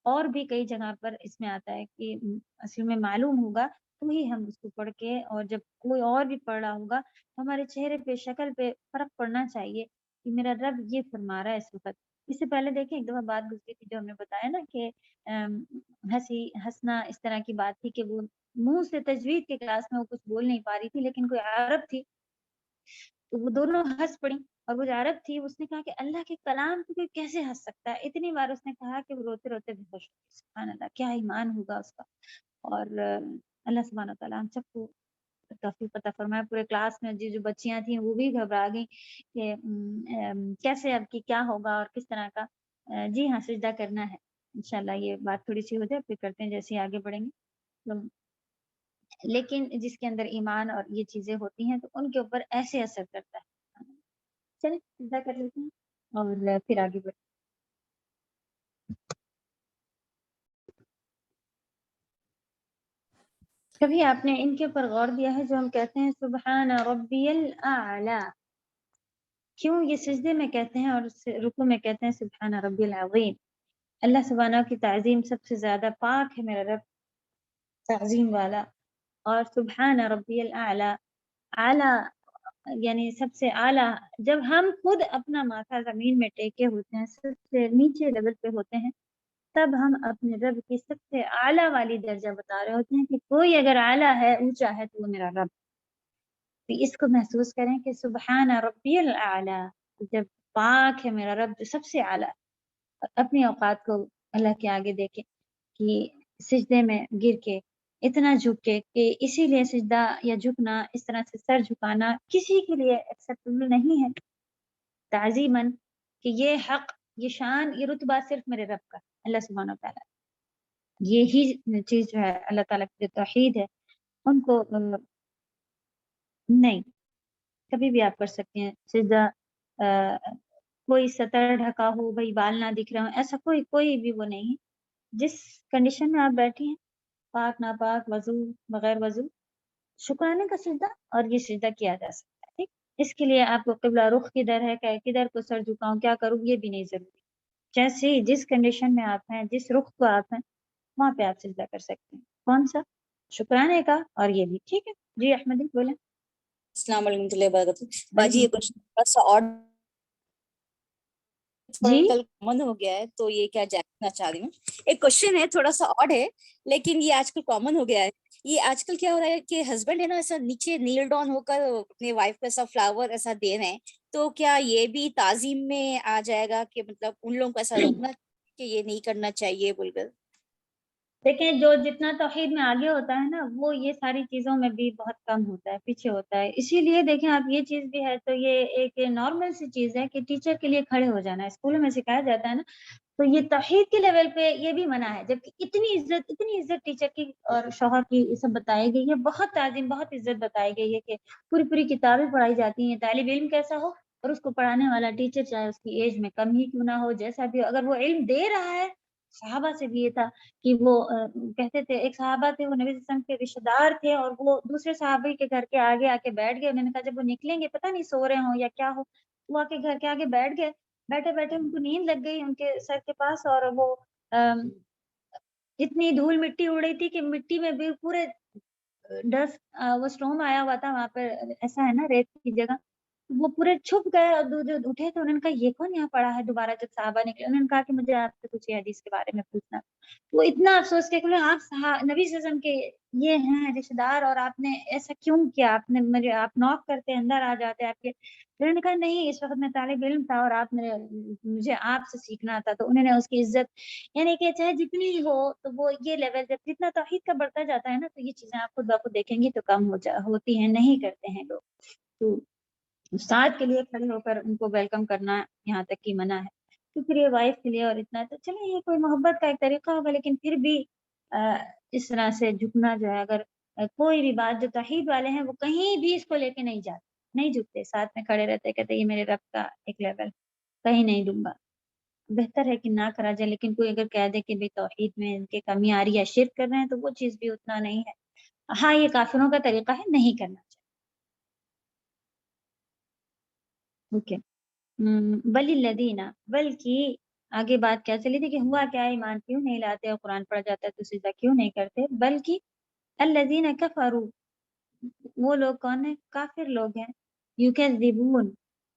اور بھی کئی جگہ پر اس میں آتا ہے کہ اصل میں معلوم ہوگا تو ہی ہم اس کو پڑھ کے، اور جب کوئی اور بھی پڑھ رہا ہوگا تو ہمارے چہرے پہ، شکل پہ فرق پڑنا چاہیے کہ میرا رب یہ فرما رہا ہے اس وقت۔ اس سے پہلے دیکھیں ایک دفعہ بات گزری تھی جو ہم نے بتایا نا کہ ہنسنا اس طرح کی بات تھی کہ وہ منہ سے تجوید کے کلاس میں وہ کچھ بول نہیں پا رہی تھی، لیکن کوئی عرب تھی تو وہ دونوں ہنس پڑی، اور وہ جو عرب تھی اس نے کہا کہ اللہ کے کلام پہ کوئی کیسے ہنس سکتا ہے، اتنی بار اس نے کہا کہ وہ روتے روتے بے ہوش ہو گئی۔ سبحان اللہ، کیا ایمان ہوگا اس کا۔ اور اللہ سبحانہ تعالیٰ ہم سب کو توفیق عطا فرمائے۔ پورے کلاس میں جو بچیاں تھیں وہ بھی گھبرا گئیں کہ کیسے اب کی کیا ہوگا اور کس طرح کا۔ جی ہاں، سجدہ کرنا ہے انشاءاللہ، یہ بات تھوڑی سی ہو جائے پھر کرتے ہیں جیسے آگے بڑھیں گے تو، لیکن جس کے اندر ایمان اور یہ چیزیں ہوتی ہیں تو ان کے اوپر ایسے اثر کرتا ہے۔ چلیں سجدہ کر لیتے ہیں اور پھر آگے بڑھیں۔ کبھی آپ نے ان کے اوپر غور دیا ہے جو ہم کہتے ہیں سبحان ربی الاعلی، کیوں یہ سجدے میں کہتے ہیں اور رکوع میں کہتے ہیں سبحان ربی العظیم؟ اللہ سبحانہ کی تعظیم سب سے زیادہ، پاک ہے میرا رب تعظیم والا، اور سبحان ربی الاعلی، اعلی یعنی سب سے اعلیٰ۔ جب ہم خود اپنا ماتھا زمین میں ٹیکے ہوتے ہیں، سب سے نیچے لیول پہ ہوتے ہیں، تب ہم اپنے رب کی سب سے اعلیٰ والی درجہ بتا رہے ہوتے ہیں کہ کوئی اگر اعلیٰ ہے، اونچا ہے تو وہ میرا رب۔ تو اس کو محسوس کریں کہ سبحان ربی الاعلی، جب پاک ہے میرا رب جو سب سے اعلیٰ، اور اپنی اوقات کو اللہ کے آگے دیکھیں کہ سجدے میں گر کے اتنا جھک کے، کہ اسی لیے سجدہ یا جھکنا، اس طرح سے سر جھکانا کسی کے لیے ایکسیپٹیبل نہیں ہے تعظیماً، کہ یہ حق، یہ شان، یہ رتبہ صرف میرے رب کا، اللہ سبحانہ تعالیٰ۔ یہی چیز جو ہے اللہ تعالیٰ کی جو توحید ہے ان کو نہیں کبھی بھی آپ کر سکتے ہیں سجدہ، کوئی سطر ڈھکا ہو، بھائی بال نہ دکھ رہا ہو، ایسا کوئی بھی وہ نہیں ہے۔ جس کنڈیشن میں آپ بیٹھی ہیں، پاک ناپاک، وضو بغیر وضو، شکرانے کا سجدہ، اور یہ سجدہ کیا جا سکتا ہے۔ ٹھیک، اس کے لیے آپ کو قبلہ رخ کدھر ہے، کدھر کو سر جھکاؤں، کیا کروں، یہ بھی نہیں ضروری۔ جیسے ہی جس کنڈیشن میں آپ ہیں، جس رخ کو آپ ہیں، وہاں پہ آپ سجدہ کر سکتے ہیں۔ کون سا؟ شکرانے کا، اور یہ بھی ٹھیک ہے۔ جی احمدی بولیں۔ السلام علیکم ورحمۃ اللہ وبرکاتہ۔ باجی یہ کچھ تھوڑا سا اور جی کل کامن ہو گیا ہے تو یہ کیا جاننا چاہ رہی ہوں، ایک کوشچن ہے تھوڑا سا آڈ ہے لیکن یہ آج کل کامن ہو گیا ہے۔ یہ آج کل کیا ہو رہا ہے کہ ہسبینڈ ہے نا ایسا نیچے نیل ڈاؤن ہو کر اپنے وائف کو ایسا فلاور ایسا دے رہے ہیں، تو کیا یہ بھی تعظیم میں آ جائے گا کہ مطلب ان لوگوں کو ایسا روکنا کہ یہ نہیں کرنا چاہیے بول کر؟ دیکھیں، جو جتنا توحید میں آگے ہوتا ہے نا، وہ یہ ساری چیزوں میں بھی بہت کم ہوتا ہے، پیچھے ہوتا ہے۔ اسی لیے دیکھیں آپ، یہ چیز بھی ہے تو یہ ایک نارمل سی چیز ہے کہ ٹیچر کے لیے کھڑے ہو جانا ہے، اسکولوں میں سکھایا جاتا ہے نا، تو یہ توحید کے لیول پہ یہ بھی منع ہے، جبکہ اتنی عزت ٹیچر کی اور شوہر کی یہ سب بتائی گئی ہے، بہت تعظیم، بہت عزت بتائی گئی ہے کہ پوری کتابیں پڑھائی جاتی ہیں، طالب علم کیسا ہو اور اس کو پڑھانے والا ٹیچر چاہے اس کی ایج میں کم ہی کیوں نہ ہو، جیسا بھی ہو، اگر وہ علم دے رہا ہے۔ صحابہ سے بھی یہ تھا کہ وہ کہتے تھے، ایک صحابہ تھے وہ نبی صلی اللہ علیہ وسلم کے رشتہ دار تھے، اور وہ دوسرے صحابی کے گھر کے آگے آ کے بیٹھ گئے۔ انہوں نے کہا جب وہ نکلیں گے، پتہ نہیں سو رہے ہوں یا کیا ہو، وہ آ کے گھر کے آگے بیٹھ گئے، بیٹھے بیٹھے ان کو نیند لگ گئی ان کے سر کے پاس، اور وہ اتنی دھول مٹی اڑ رہی تھی کہ مٹی میں بھی پورے ڈسٹ، وہ اسٹوم آیا ہوا تھا وہاں پہ، ایسا ہے نا ریت کی جگہ، وہ پورے چھپ گئے، اور جو اٹھے تو انہوں نے کہا یہ کون یہاں پڑا ہے دوبارہ، جب صحابہ نکلے انہوں نے کہا کہ مجھے آپ سے کچھ حدیث کے بارے میں پوچھنا۔ وہ اتنا افسوس کہ آپ نبی صلی اللہ علیہ وسلم کے یہ ہیں رشتہ دار، اور آپ نے ایسا کیوں کیا، آپ نے مجھے، آپ نوک کرتے اندر آ جاتے آپ کے۔ انہوں نے کہا نہیں، اس وقت میں طالب علم تھا اور مجھے آپ سے سیکھنا تھا، تو انہوں نے اس کی عزت، یعنی کہ چاہے جتنی ہو تو وہ یہ لیول جب جتنا توحید کا بڑھتا جاتا ہے نا، تو یہ چیزیں آپ خود بخود دیکھیں گی تو کم ہوتی ہیں، نہیں کرتے ہیں لوگ۔ تو استاد کے لیے کھڑے ہو کر ان کو ویلکم کرنا یہاں تک کی منع ہے، تو پھر یہ وائف کے لیے اور اتنا، تو چلیں یہ کوئی محبت کا ایک طریقہ ہوگا، لیکن پھر بھی اس طرح سے جھکنا جو ہے، اگر کوئی بھی بات جو توحید والے ہیں وہ کہیں بھی اس کو لے کے نہیں جاتے، نہیں جھکتے، ساتھ میں کھڑے رہتے، کہتے یہ میرے رب کا ایک لیول، کہیں نہیں دوں گا۔ بہتر ہے کہ نہ کرا جائے، لیکن کوئی اگر کہہ دے کہ بھئی توحید میں ان کے کمی آ رہی ہے، شرک کر رہے ہیں، تو وہ چیز بھی اتنا نہیں ہے۔ ہاں یہ کافروں کا طریقہ ہے، نہیں کرنا چاہیے۔ اوکے، بل الذین، بلکہ آگے بات کیا چلی تھی کہ ہوا کیا ہے، ایمان کیوں نہیں لاتے اور قرآن پڑھا جاتا ہے تو سجدہ کیوں نہیں کرتے، بلکہ الذین کفروا، وہ لوگ کون ہیں؟ کافر لوگ ہیں، یکذبون،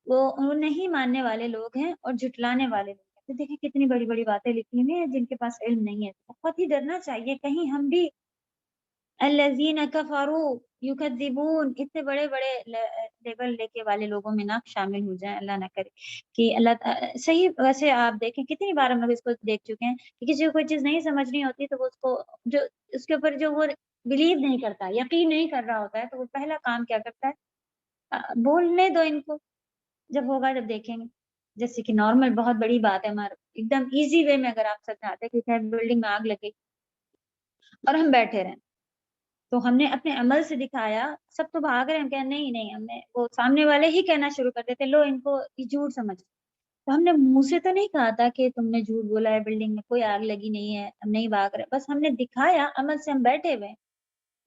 وہ نہیں ماننے والے لوگ ہیں اور جھٹلانے والے لوگ ہیں۔ تو دیکھیں کتنی بڑی بڑی باتیں لکھی ہوئی ہیں جن کے پاس علم نہیں ہے، بہت ہی ڈرنا چاہیے کہیں ہم بھی الذین کفروا یکذبون اتنے بڑے بڑے لیول لے کے والے لوگوں میں نہ شامل ہو جائیں، اللہ نہ کرے کہ اللہ صحیح۔ ویسے آپ دیکھیں کتنی بار ہم لوگ اس کو دیکھ چکے ہیں کہ کسی کو کوئی چیز نہیں سمجھنی ہوتی تو وہ اس کو جو اس کے اوپر جو وہ بلیو نہیں کرتا، یقین نہیں کر رہا ہوتا ہے، تو وہ پہلا کام کیا کرتا ہے، بولنے دو ان کو، جب ہوگا جب دیکھیں گے۔ جیسے کہ نارمل بہت بڑی بات ہے، ہمارا ایک دم ایزی وے میں اگر آپ سمجھاتے کہ بلڈنگ میں آگ لگے اور ہم بیٹھے رہیں تو ہم نے اپنے عمل سے دکھایا، سب تو بھاگ رہے ہیں، ہم کہیں نہیں نہیں، ہم نے وہ سامنے والے ہی کہنا شروع کر دیتے لو ان کو یہ جھوٹ سمجھ، تو ہم نے منہ سے تو نہیں کہا تھا کہ تم نے جھوٹ بولا ہے، بلڈنگ میں کوئی آگ لگی نہیں ہے، ہم نہیں بھاگ رہے، بس ہم نے دکھایا عمل سے، ہم بیٹھے ہوئے،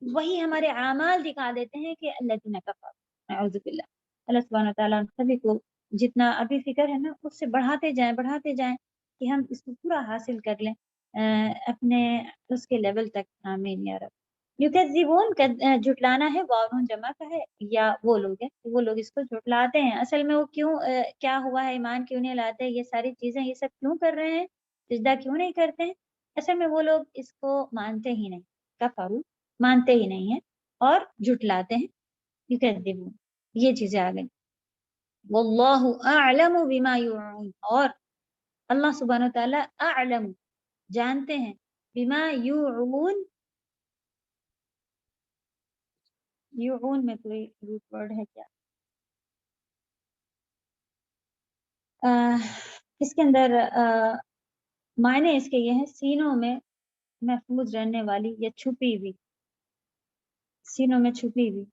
وہی ہمارے اعمال دکھا دیتے ہیں کہ الذین کفروا، اعوذ باللہ۔ اللہ سبحانہ وتعالیٰ ہم سبھی کو جتنا ابھی فکر ہے نا اس سے بڑھاتے جائیں کہ ہم اس کو پورا حاصل کر لیں اپنے اس کے لیول تک، آمین یا رب۔ یکذبون جھٹلانا ہے، واو جمع کا ہے، یا وہ لوگ ہیں وہ لوگ اس کو جھٹلاتے ہیں۔ اصل میں وہ کیوں کیا ہوا ہے، ایمان کیوں نہیں لاتے، یہ ساری چیزیں یہ سب کیوں کر رہے ہیں، سجدہ کیوں نہیں کرتے ہیں، اصل میں وہ لوگ اس کو مانتے ہی نہیں، کفروا مانتے ہی نہیں ہیں اور جھٹلاتے ہیں، یکذبون یہ چیزیں آ گئی۔ واللہ اعلم بما یوعون، اور اللہ سبحانہ وتعالی اعلم جانتے ہیں، بما یوعون، یوعون میں کوئی روٹ ورڈ ہے کیا؟ اس کے اندر معنی اس کے یہ ہیں سینوں میں محفوظ رہنے والی یا چھپی ہوئی، سینوں میں چھپی ہوئی،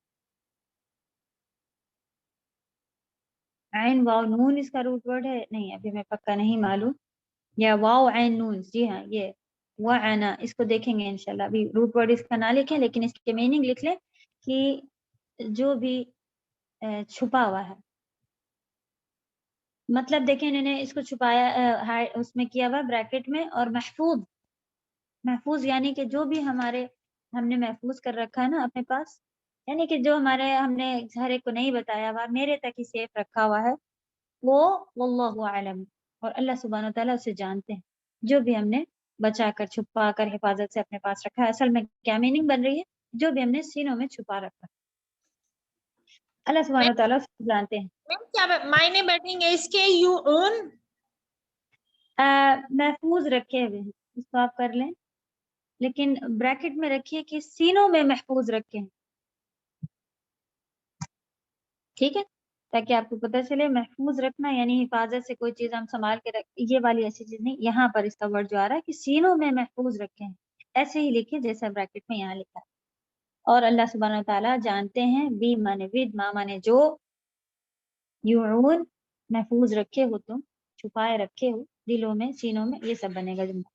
عین واو نون اس کا روٹ ورڈ ہے نہیں، ابھی میں پکا نہیں معلوم، یا واو عین نون، جی ہاں یہ وعنا، اس کو دیکھیں گے انشاءاللہ، ابھی روٹ ورڈ اس کا نہ لکھیں لیکن اس کے میننگ لکھ لیں کہ جو بھی چھپا ہوا ہے، مطلب دیکھیں انہوں نے اس کو چھپایا اس میں کیا ہوا بریکٹ میں، اور محفوظ، محفوظ یعنی کہ جو بھی ہم نے محفوظ کر رکھا ہے نا اپنے پاس، یعنی کہ جو ہم نے ہر ایک کو نہیں بتایا ہوا، میرے تک ہی سیف رکھا ہوا ہے، وہ واللہ اعلم، اور اللہ سبحانہ وتعالیٰ اسے جانتے ہیں، جو بھی ہم نے بچا کر چھپا کر حفاظت سے اپنے پاس رکھا ہے۔ اصل میں کیا میننگ بن رہی ہے، جو بھی ہم نے سینوں میں چھپا رکھا، اللہ سبحانہ وتعالیٰ اسے جانتے ہیں۔ کیا معنی بنیں گے اس کے، یو اون محفوظ رکھے ہوئے ہیں، اس کو آپ کر لیں، لیکن بریکٹ میں رکھیے کہ سینوں میں محفوظ رکھے ہیں، ٹھیک ہے، تاکہ آپ کو پتہ چلے محفوظ رکھنا یعنی حفاظت سے کوئی چیز ہم سنبھال کے رکھ، یہ والی ایسی چیز نہیں، یہاں پر اس کا ورڈ جو آ رہا ہے کہ سینوں میں محفوظ رکھے ہیں، ایسے ہی لکھے جیسا بریکٹ میں یہاں لکھا ہے۔ اور اللہ سبحانہ وتعالیٰ جانتے ہیں، بی مانے ود، ما مانے جو، یوعون محفوظ رکھے ہو تم، چھپائے رکھے ہو دلوں میں، سینوں میں، یہ سب بنے گا جملہ۔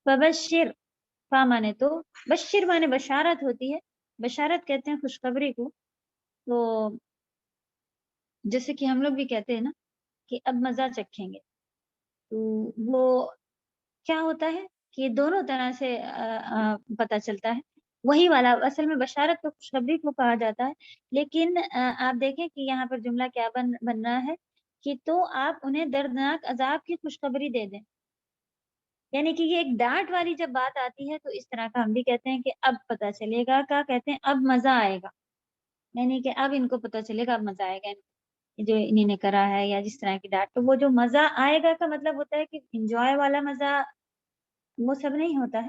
فبشر، فا مانے تو، بشر مانے بشارت ہوتی ہے، بشارت کہتے ہیں خوشخبری کو، تو جیسے کہ ہم لوگ بھی کہتے ہیں نا کہ اب مزہ چکھیں گے، تو وہ کیا ہوتا ہے کہ دونوں طرح سے پتہ چلتا ہے، وہی والا اصل میں بشارت کو خوشخبری کو کہا جاتا ہے، لیکن آپ دیکھیں کہ یہاں پر جملہ کیا بن رہا ہے کہ تو آپ انہیں دردناک عذاب کی خوشخبری دے دیں، یعنی کہ یہ ایک ڈانٹ والی جب بات آتی ہے تو اس طرح کا ہم بھی کہتے ہیں کہ اب پتہ چلے گا، کیا کہتے ہیں، اب مزہ آئے گا، یعنی کہ اب ان کو پتہ چلے گا، اب مزہ آئے گا جو انہیں نے کرا ہے، یا جس طرح کی ڈانٹ، تو وہ جو مزہ آئے گا کا مطلب ہوتا ہے کہ انجوائے والا مزہ وہ سب نہیں ہوتا ہے،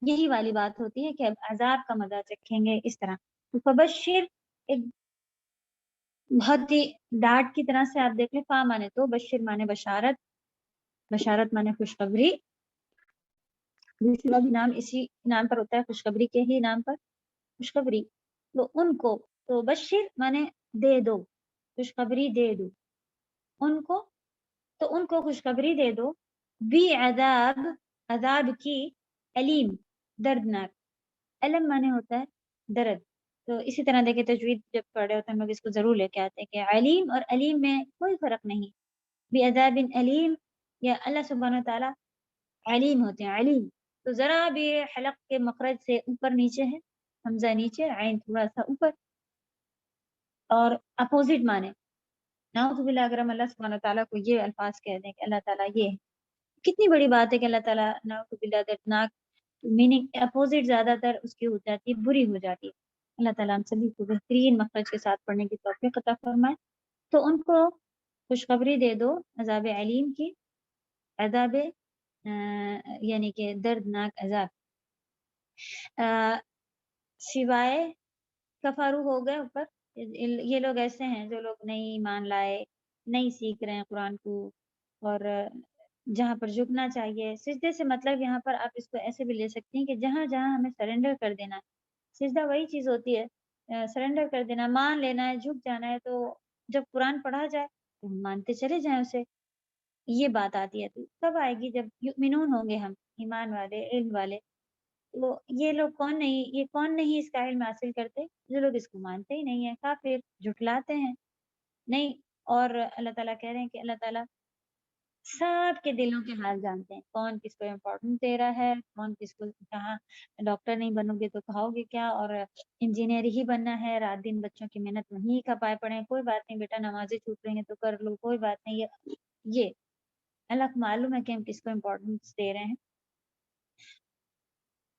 یہی والی بات ہوتی ہے کہ اب عذاب کا مزہ چکھیں گے، اس طرح۔ تو فبشر ایک بہت ہی ڈانٹ کی طرح سے آپ دیکھ لیں، فا مانے تو، بشر مانے بشارت، بشارت مانے خوشخبری، دوسرا بھی نام اسی نام پر ہوتا ہے، خوشخبری کے ہی نام پر خوشخبری، تو ان کو، تو بشر مانے دے دو، خوشخبری دے دو ان کو، تو ان کو خوشخبری دے دو، بی عذاب، عذاب کی، علیم دردناک، علم مانے ہوتا ہے درد، تو اسی طرح دیکھیں تجوید جب پڑھ رہے ہوتے ہیں ہم لوگ اس کو ضرور لے کے آتے ہیں کہ علیم اور علیم میں کوئی فرق نہیں، بی عذاب علیم یا اللہ سبحانہ تعالیٰ علیم ہوتے ہیں، علیم. تو ذرا بھی حلق کے مخرج سے اوپر نیچے ہے، حمزہ نیچے، عین تھوڑا سا اوپر، اور اپوزٹ مانے. نعوذ باللہ اگر ہم اللہ سبحانہ تعالیٰ کو یہ الفاظ کہہ دیں کہ اللہ تعالیٰ یہ ہے، کتنی بڑی بات ہے کہ اللہ تعالیٰ نعوذ باللہ دردناک میننگ اپوزٹ زیادہ تر اس کی ہو جاتی ہے، بری ہو جاتی ہے. اللہ تعالیٰ ہم سبھی کو بہترین مخرج کے ساتھ پڑھنے کی توفیق عطا فرمائے. تو ان کو خوشخبری دے دو عذاب علیم کی، عذاب یعنی کہ دردناک عذاب. سوائے کفارو ہو گئے اوپر، یہ لوگ ایسے ہیں جو لوگ نہیں ایمان لائے، نہیں سیکھ رہے ہیں قرآن کو، اور جہاں پر جھکنا چاہیے. سجدے سے مطلب یہاں پر آپ اس کو ایسے بھی لے سکتی ہیں کہ جہاں جہاں ہمیں سرنڈر کر دینا ہے. سجدہ وہی چیز ہوتی ہے، سرنڈر کر دینا، مان لینا ہے، جھک جانا ہے. تو جب قرآن پڑھا جائے تو ہم مانتے چلے جائیں اسے. یہ بات آتی ہے. تو کب آئے گی؟ جب یؤمنون ہوں گے ہم، ایمان والے، علم والے. تو یہ لوگ کون نہیں اس کا علم حاصل کرتے؟ جو لوگ اس کو مانتے ہی نہیں ہیں، کافر، جھٹلاتے ہیں نہیں. اور اللہ تعالیٰ کہہ رہے ہیں کہ اللہ تعالیٰ سب کے دلوں کے حال جانتے ہیں، کون کس کو امپورٹنٹ دے رہا ہے، کون کس کو کہاں ڈاکٹر نہیں بنو گے تو کھاؤ گے کیا، اور انجینئر ہی بننا ہے، رات دن بچوں کی محنت وہیں کھپائے پڑے ہیں. کوئی بات نہیں بیٹا، نمازیں چھوٹ رہی ہیں تو کر لو، کوئی بات نہیں. یہ اللہ کو معلوم ہے کہ ہم کس کو امپورٹنس دے رہے ہیں.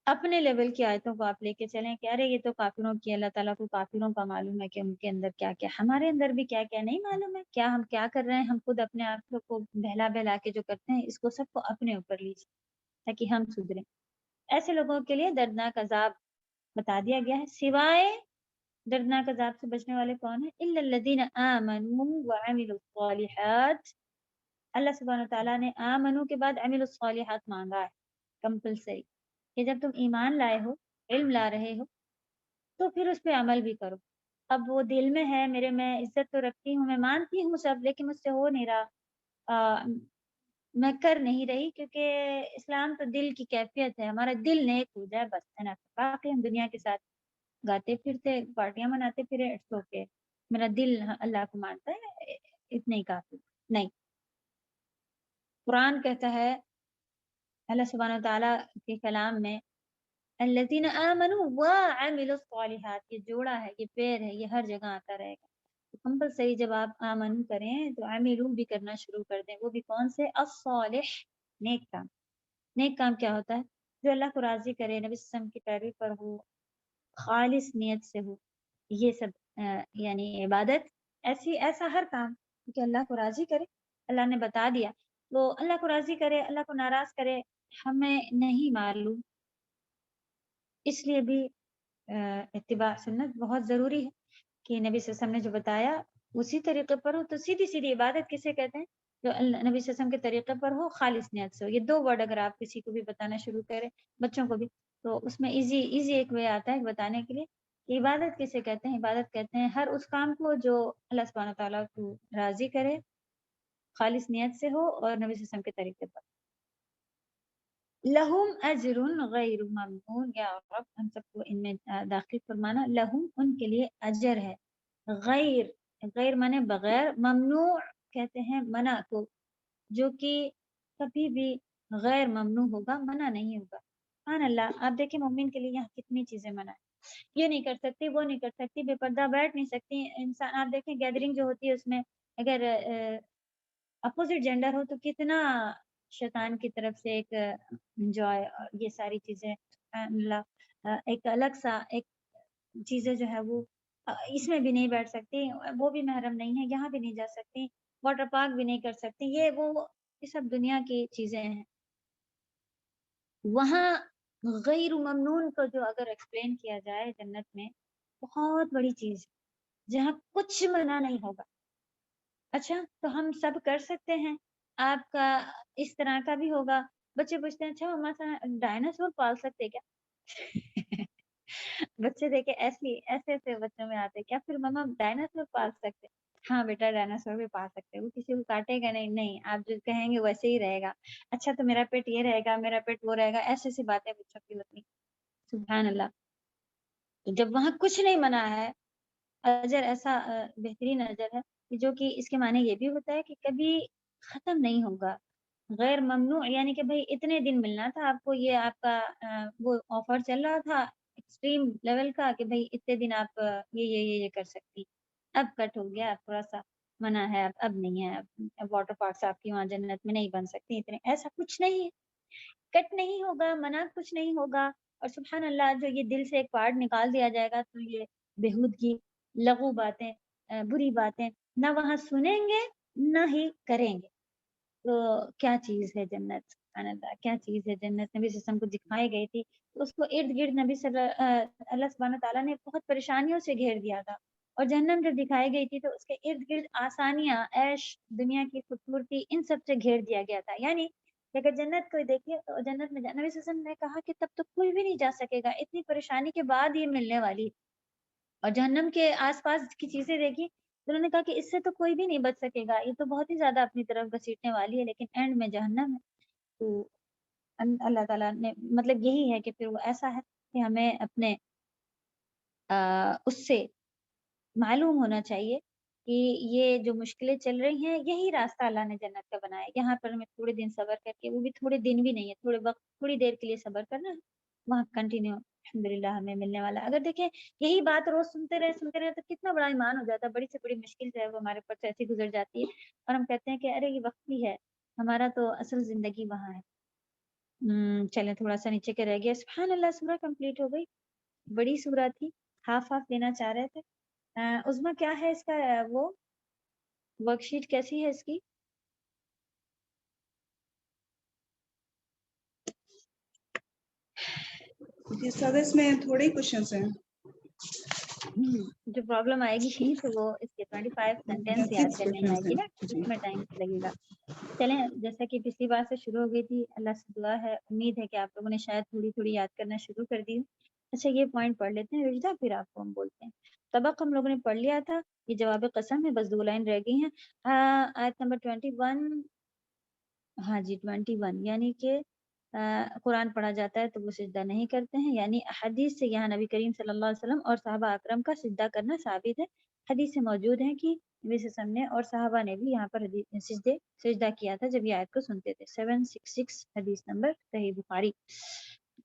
اپنے لیول کی آیتوں کو آپ لے کے چلیں کہ ارے یہ تو کافروں کی، اللہ تعالیٰ کو کافروں کا معلوم ہے کہ ان کے اندر کیا کیا، ہمارے اندر بھی کیا کیا نہیں معلوم ہے، کیا ہم کیا کر رہے ہیں. ہم خود اپنے آپ کو بہلا بہلا کے جو کرتے ہیں، اس کو سب کو اپنے اوپر لیجیے تاکہ ہم سدھریں. ایسے لوگوں کے لیے دردناک عذاب بتا دیا گیا ہے. سوائے دردناک عذاب سے بچنے والے کون ہیں؟ الا الذین آمنوا وعملوا الصالحات. اللہ سبحانہ تعالیٰ نے آمنو کے بعد عملوا الصالحات مانگا ہے کمپلسری، کہ جب تم ایمان لائے ہو، علم لا رہے ہو، تو پھر اس پہ عمل بھی کرو. اب وہ دل میں ہے، میرے میں عزت تو رکھتی ہوں، میں مانتی ہوں سب، لیکن مجھ سے ہو نہیں رہا، میں کر نہیں رہی، کیونکہ اسلام تو دل کی کیفیت ہے. ہمارا دل نیک ہو جائے بس ہے نا. باقی ہم دنیا کے ساتھ گاتے پھرتے، پارٹیاں مناتے پھرے، اٹس اوکے، میرا دل اللہ کو مانتا ہے، اتنے ہی کافی. نہیں، قرآن کہتا ہے اللہ سبحانہ تعالیٰ کے کلام میں الذین آمنوا وعملوا الصالحات. یہ جوڑا ہے، یہ پیر ہے، یہ ہر جگہ آتا رہے گا. تو کمپلسری جب آپ آمن کریں تو عملوا بھی کرنا شروع کر دیں. وہ بھی کون سے؟ الصالح، نیک کام. نیک کام کیا ہوتا ہے؟ جو اللہ کو راضی کرے، نبی صلی اللہ علیہ وسلم کی پیروی پر ہو، خالص نیت سے ہو. یہ سب یعنی عبادت، ایسا ہر کام کہ اللہ کو راضی کرے. اللہ نے بتا دیا تو اللہ کو راضی کرے، اللہ کو ناراض کرے ہمیں نہیں معلوم. اس لیے بھی اتباع سنت بہت ضروری ہے کہ نبی صلی اللہ علیہ وسلم نے جو بتایا اسی طریقے پر ہو. تو سیدھی سیدھی عبادت کسے کہتے ہیں؟ جو نبی صلی اللہ علیہ وسلم کے طریقے پر ہو، خالص نیت سے ہو. یہ دو ورڈ اگر آپ کسی کو بھی بتانا شروع کریں، بچوں کو بھی، تو اس میں ایزی ایک وے آتا ہے بتانے کے لیے کہ عبادت کسے کہتے ہیں. عبادت کہتے ہیں ہر اس کام کو جو اللہ سبحانہ تعالیٰ کو راضی کرے، خالص نیت سے ہو اور نبی صلی اللہ علیہ وسلم کے طریقے پر. لہم اجر غیر ممنون. یا رب ہم سب کو ان میں داخل فرمانا. لہم ان کے لیے اجر ہے، غیر مانے بغیر، ممنوع کہتے ہیں منع کو، جو کہ کبھی بھی غیر ممنوع ہوگا، منع نہیں ہوگا. سبحان اللہ. آپ دیکھیں مومن کے لیے یہاں کتنی چیزیں منع ہے. یہ نہیں کر سکتی، وہ نہیں کر سکتی، بے پردہ بیٹھ نہیں سکتی. انسان آپ دیکھیں گیدرنگ جو ہوتی ہے اس میں اگر اپوزٹ جینڈر ہو تو کتنا شیطان کی طرف سے ایک انجوائے اور یہ ساری چیزیں اللہ ایک الگ سا ایک چیزیں جو ہے وہ اس میں بھی نہیں بیٹھ سکتی، وہ بھی محرم نہیں ہے، یہاں بھی نہیں جا سکتی، واٹر پارک بھی نہیں کر سکتی. یہ سب دنیا کی چیزیں ہیں. وہاں غیر ممنون کو جو اگر ایکسپلین کیا جائے جنت میں، بہت بڑی چیز جہاں کچھ منع نہیں ہوگا. اچھا تو ہم سب کر سکتے ہیں، آپ کا اس طرح کا بھی ہوگا. بچے پوچھتے ہیں اچھا ماما ڈائناسور پال سکتے کیا؟ بچے دیکھے ایسے بچوں میں آتے کیا پھر ماما ڈائناسور پال سکتے؟ ہاں بیٹا ڈائناسور بھی پال سکتے. وہ کسی کو کاٹے گا نہیں، آپ جو کہیں گے ویسے ہی رہے گا. اچھا تو میرا پیٹ یہ رہے گا، میرا پیٹ وہ رہے گا، ایسی باتیں بچوں کی ہوتی. سبحان اللہ. تو جب وہاں کچھ نہیں منع ہے، اجر ایسا بہترین اجر ہے جو کہ اس کے معنی یہ بھی ہوتا ہے کہ کبھی ختم نہیں ہوگا. غیر ممنوع یعنی کہ بھائی اتنے دن ملنا تھا آپ کو، یہ آپ کا وہ آفر چل رہا تھا ایکسٹریم لیول کا کہ بھائی اتنے دن آپ یہ کر سکتی، اب کٹ ہو گیا، اب تھوڑا سا منع ہے، اب نہیں ہے، اب واٹر پارکس آپ کی وہاں جنت میں نہیں بن سکتی اتنے، ایسا کچھ نہیں ہے، کٹ نہیں ہوگا، منع کچھ نہیں ہوگا. اور سبحان اللہ جو یہ دل سے ایک پارٹ نکال دیا جائے گا تو یہ بےہودگی، لغو باتیں، بری باتیں نہ وہاں سنیں گے نہ ہی کریں گے. تو کیا چیز ہے جنت، سبحان اللہ کیا چیز ہے جنت. نبی صلی اللہ علیہ وسلم کو دکھائی گئی تھی تو اس کو ارد گرد نبی اللہ سبحانہ تعالیٰ نے بہت پریشانیوں سے گھیر دیا تھا، اور جہنم جب دکھائی گئی تھی تو اس کے ارد گرد آسانیاں، عیش، دنیا کی خوبصورتی، ان سب سے گھیر دیا گیا تھا. یعنی اگر جنت کو دیکھیے تو جنت میں نبی صلی اللہ علیہ وسلم نے کہا کہ تب تو کوئی بھی نہیں جا سکے گا، اتنی پریشانی کے بعد یہ ملنے والی. اور جہنم کے آس پاس کی چیزیں دیکھی تو انہوں نے کہا کہ اس سے تو کوئی بھی نہیں بچ سکے گا، یہ تو بہت ہی زیادہ اپنی طرف گھسیٹنے والی ہے، لیکن اینڈ میں جہنم ہے. تو اللہ تعالیٰ نے مطلب یہی ہے کہ پھر وہ ایسا ہے کہ ہمیں اپنے اس سے معلوم ہونا چاہیے کہ یہ جو مشکلیں چل رہی ہیں یہی راستہ اللہ نے جنت کا بنایا ہے. یہاں پر ہمیں تھوڑے دن صبر کر کے، وہ بھی تھوڑے دن بھی نہیں ہے، تھوڑے وقت، تھوڑی دیر کے لیے صبر کرنا ہے، وہاں کنٹینیو الحمدللہ ہمیں ملنے والا ہے. اگر دیکھیں یہی بات روز سنتے رہے تو کتنا بڑا ایمان ہو جاتا ہے، بڑی سے بڑی مشکل جو ہے وہ ہمارے اوپر سے ایسی گزر جاتی ہے اور ہم کہتے ہیں کہ ارے یہ وقتی ہے، ہمارا تو اصل زندگی وہاں ہے. چلیں تھوڑا سا نیچے کے رہ گیا. سبحان اللہ سورہ کمپلیٹ ہو گئی، بڑی سورہ تھی، ہاف دینا چاہ رہے تھے. عظمیٰ کیا ہے اس کا وہ ورک شیٹ کیسی ہے اس کی؟ جی سر اس میں تھوڑے ہی کوشچنس ہیں. جو پرابلم آئے گی شیٹ وہ اس کے 25 سینٹینس یاد کرنے میں آئے گی نا، اس میں ٹائم لگے گا. چلیں جیسا کہ پچھلی بار سے شروع ہو گئی تھی، اللہ سے دعا ہے، امید ہے کہ آپ لوگوں نے شاید تھوڑی تھوڑی یاد کرنا شروع کر دی. اچھا یہ پوائنٹ پڑھ لیتے ہیں رجدہ، پھر آپ کو ہم بولتے ہیں. طبق ہم لوگوں نے پڑھ لیا تھا، یہ جواب قسم ہے، بس 2 لائن رہ گئی ہیں. آیت نمبر 21، ہاں جی 21، یعنی کہ قرآن پڑھا جاتا ہے تو وہ سجدہ نہیں کرتے ہیں، یعنی حدیث سے یہاں نبی کریم صلی اللہ علیہ وسلم اور صحابہ اکرم کا سجدہ کرنا ثابت ہے. حدیث سے موجود ہے کہ نبی صلی اللہ علیہ وسلم نے اور صحابہ نے بھی یہاں پر سجدہ کیا تھا جب یہ آیت کو سنتے تھے. 766 حدیث نمبر صحیح بخاری.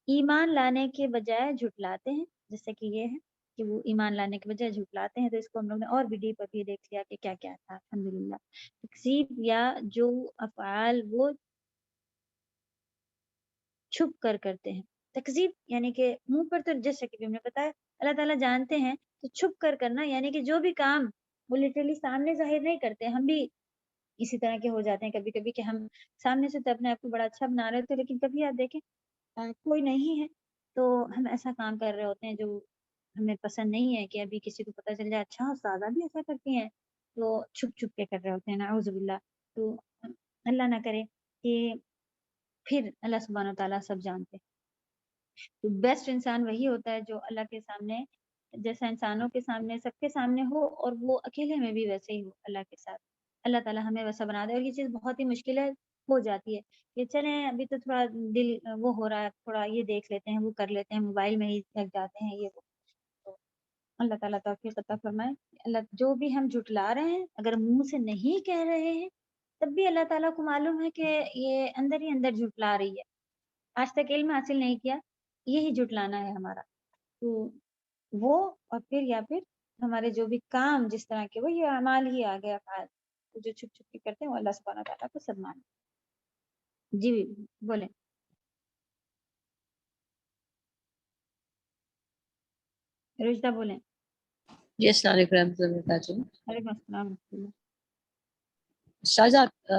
ایمان لانے کے بجائے جھٹلاتے ہیں، جیسے کہ یہ ہے کہ وہ ایمان لانے کے بجائے جھٹلاتے ہیں، تو اس کو ہم لوگ نے اور بھی ڈیپ ابھی دیکھ لیا کہ کیا کیا تھا الحمدللہ. تکذیب یا جو افعال وہ چھپ کر کرتے ہیں. تکذیب یعنی کہ منہ پر تو جیسے کہ ہم نے بتایا اللہ تعالیٰ جانتے ہیں، تو چھپ کر کرنا یعنی کہ جو بھی کام وہ لٹرلی سامنے ظاہر نہیں کرتے. ہم بھی اسی طرح کے ہو جاتے ہیں کبھی کبھی کہ ہم سامنے سے تو اپنے آپ کو بڑا اچھا بنا رہے ہوتے ہیں، لیکن کبھی آپ دیکھیں کوئی نہیں ہے تو ہم ایسا کام کر رہے ہوتے ہیں جو ہمیں پسند نہیں ہے کہ ابھی کسی کو پتہ چل جائے اچھا استاذہ بھی ایسا کرتی ہیں، تو چھپ چھپ کے کر رہے ہوتے ہیں، نعوذ باللہ. تو اللہ نہ کرے کہ پھر اللہ سبحانہ و تعالیٰ سب جانتے ہیں. تو بیسٹ انسان وہی ہوتا ہے جو اللہ کے سامنے جیسا انسانوں کے سامنے سب کے سامنے ہو اور وہ اکیلے میں بھی ویسے ہی ہو اللہ کے ساتھ. اللہ تعالیٰ ہمیں ویسا بنا دے. اور یہ چیز بہت ہی مشکل ہے، ہو جاتی ہے کہ چلیں ابھی تو تھوڑا دل وہ ہو رہا ہے، تھوڑا یہ دیکھ لیتے ہیں، وہ کر لیتے ہیں، موبائل میں ہی لگ جاتے ہیں، یہ وہ. تو اللہ تعالیٰ توفیق عطا فرمائے. اللہ جو بھی ہم جھٹلا رہے ہیں اگر منہ سے نہیں کہہ رہے ہیں تب بھی اللہ تعالیٰ کو معلوم ہے کہ یہ اندر ہی اندر جھٹلا رہی ہے. آج تک علم حاصل نہیں کیا، یہی جھٹلانا ہے ہمارا. تو وہ اور پھر ہمارے جو بھی کام جس طرح کے وہ یہ اعمال ہی آ گیا افعال جو چھپ چھپ کے کرتے ہیں وہ اللہ سبحانہ تعالیٰ کو سب مان. جی بولیں رشدہ بولیں. جی السلام علیکم ورحمۃ اللہ وبرکاتہ. وعلیکم السلام ورحمۃ اللہ. شاہجہ آپ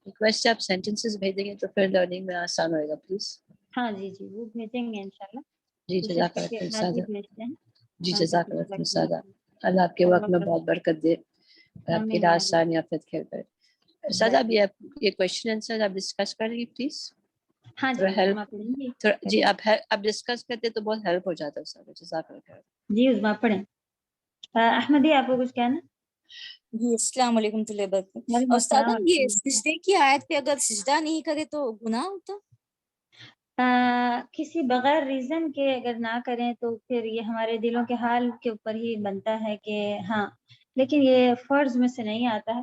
ریکویسٹ ہے آپ سینٹینسز بھیج دیں گے تو پھر لرننگ میں آسان ہوئے گا پلیز. ہاں جی وہ بھیجیں گے انشاءاللہ. جی کوشش جزاک کر کے اللہ آج ہی سادہ. بھیجتے ہیں. جی ہاں جزاک اللہ سادہ. اللہ آپ کے وقت میں بہت برکت دے اور آپ کی راہ آسان یافت کرے. سادہ ابھی آپ یہ کوشچن آنسر آپ ڈسکس کر رہی پلیز. ہاں تھوڑا ہیلپ جی جی آپ ڈسکس کرتے تو بہت ہیلپ ہو جاتا ہے سادہ. جزاک اللہ خیر. جی عظمیٰ پڑھیں. احمدی آپ کو کچھ کہنا؟ جی السلام علیکم ورحمۃ اللہ وبرکاتہ. وعلیکم استاد السلام. یہ سجدے کی آیت پہ اگر سجدہ نہیں کرے تو گناہ ہوتا؟ کسی بغیر ریزن کے اگر نہ کریں تو پھر یہ ہمارے دلوں کے حال کے اوپر ہی بنتا ہے کہ ہاں، لیکن یہ فرض میں سے نہیں آتا ہے.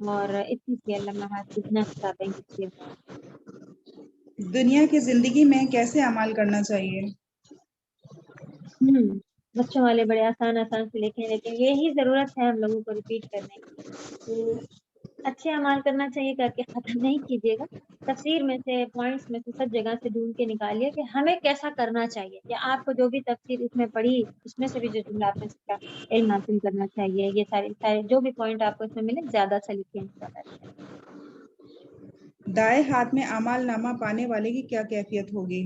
اور اتنی سی اللہ محاذ اتنا کتابیں کچھ. دنیا کی زندگی میں کیسے عمل کرنا چاہیے؟ بچوں والے بڑے آسان سے لکھیں، لیکن یہی ضرورت ہے ہم لوگوں کو ریپیٹ کرنے کی. تو اچھے اعمال کرنا چاہیے، کر کے ختم نہیں کیجیے گا. تفسیر میں سے، پوائنٹس میں سے، سب جگہ سے ڈھونڈ کے نکالیے کہ ہمیں کیسا کرنا چاہیے، یا آپ کو جو بھی تفسیر اس میں پڑھی اس میں سے بھی جو جملہ آپ نے سیکھا علم حاصل کرنا چاہیے. یہ سارے جو بھی پوائنٹ آپ کو اس میں ملے زیادہ سے لکھیں انشاءاللہ. دائیں ہاتھ میں اعمال نامہ پانے والے کی کیا کیفیت ہوگی؟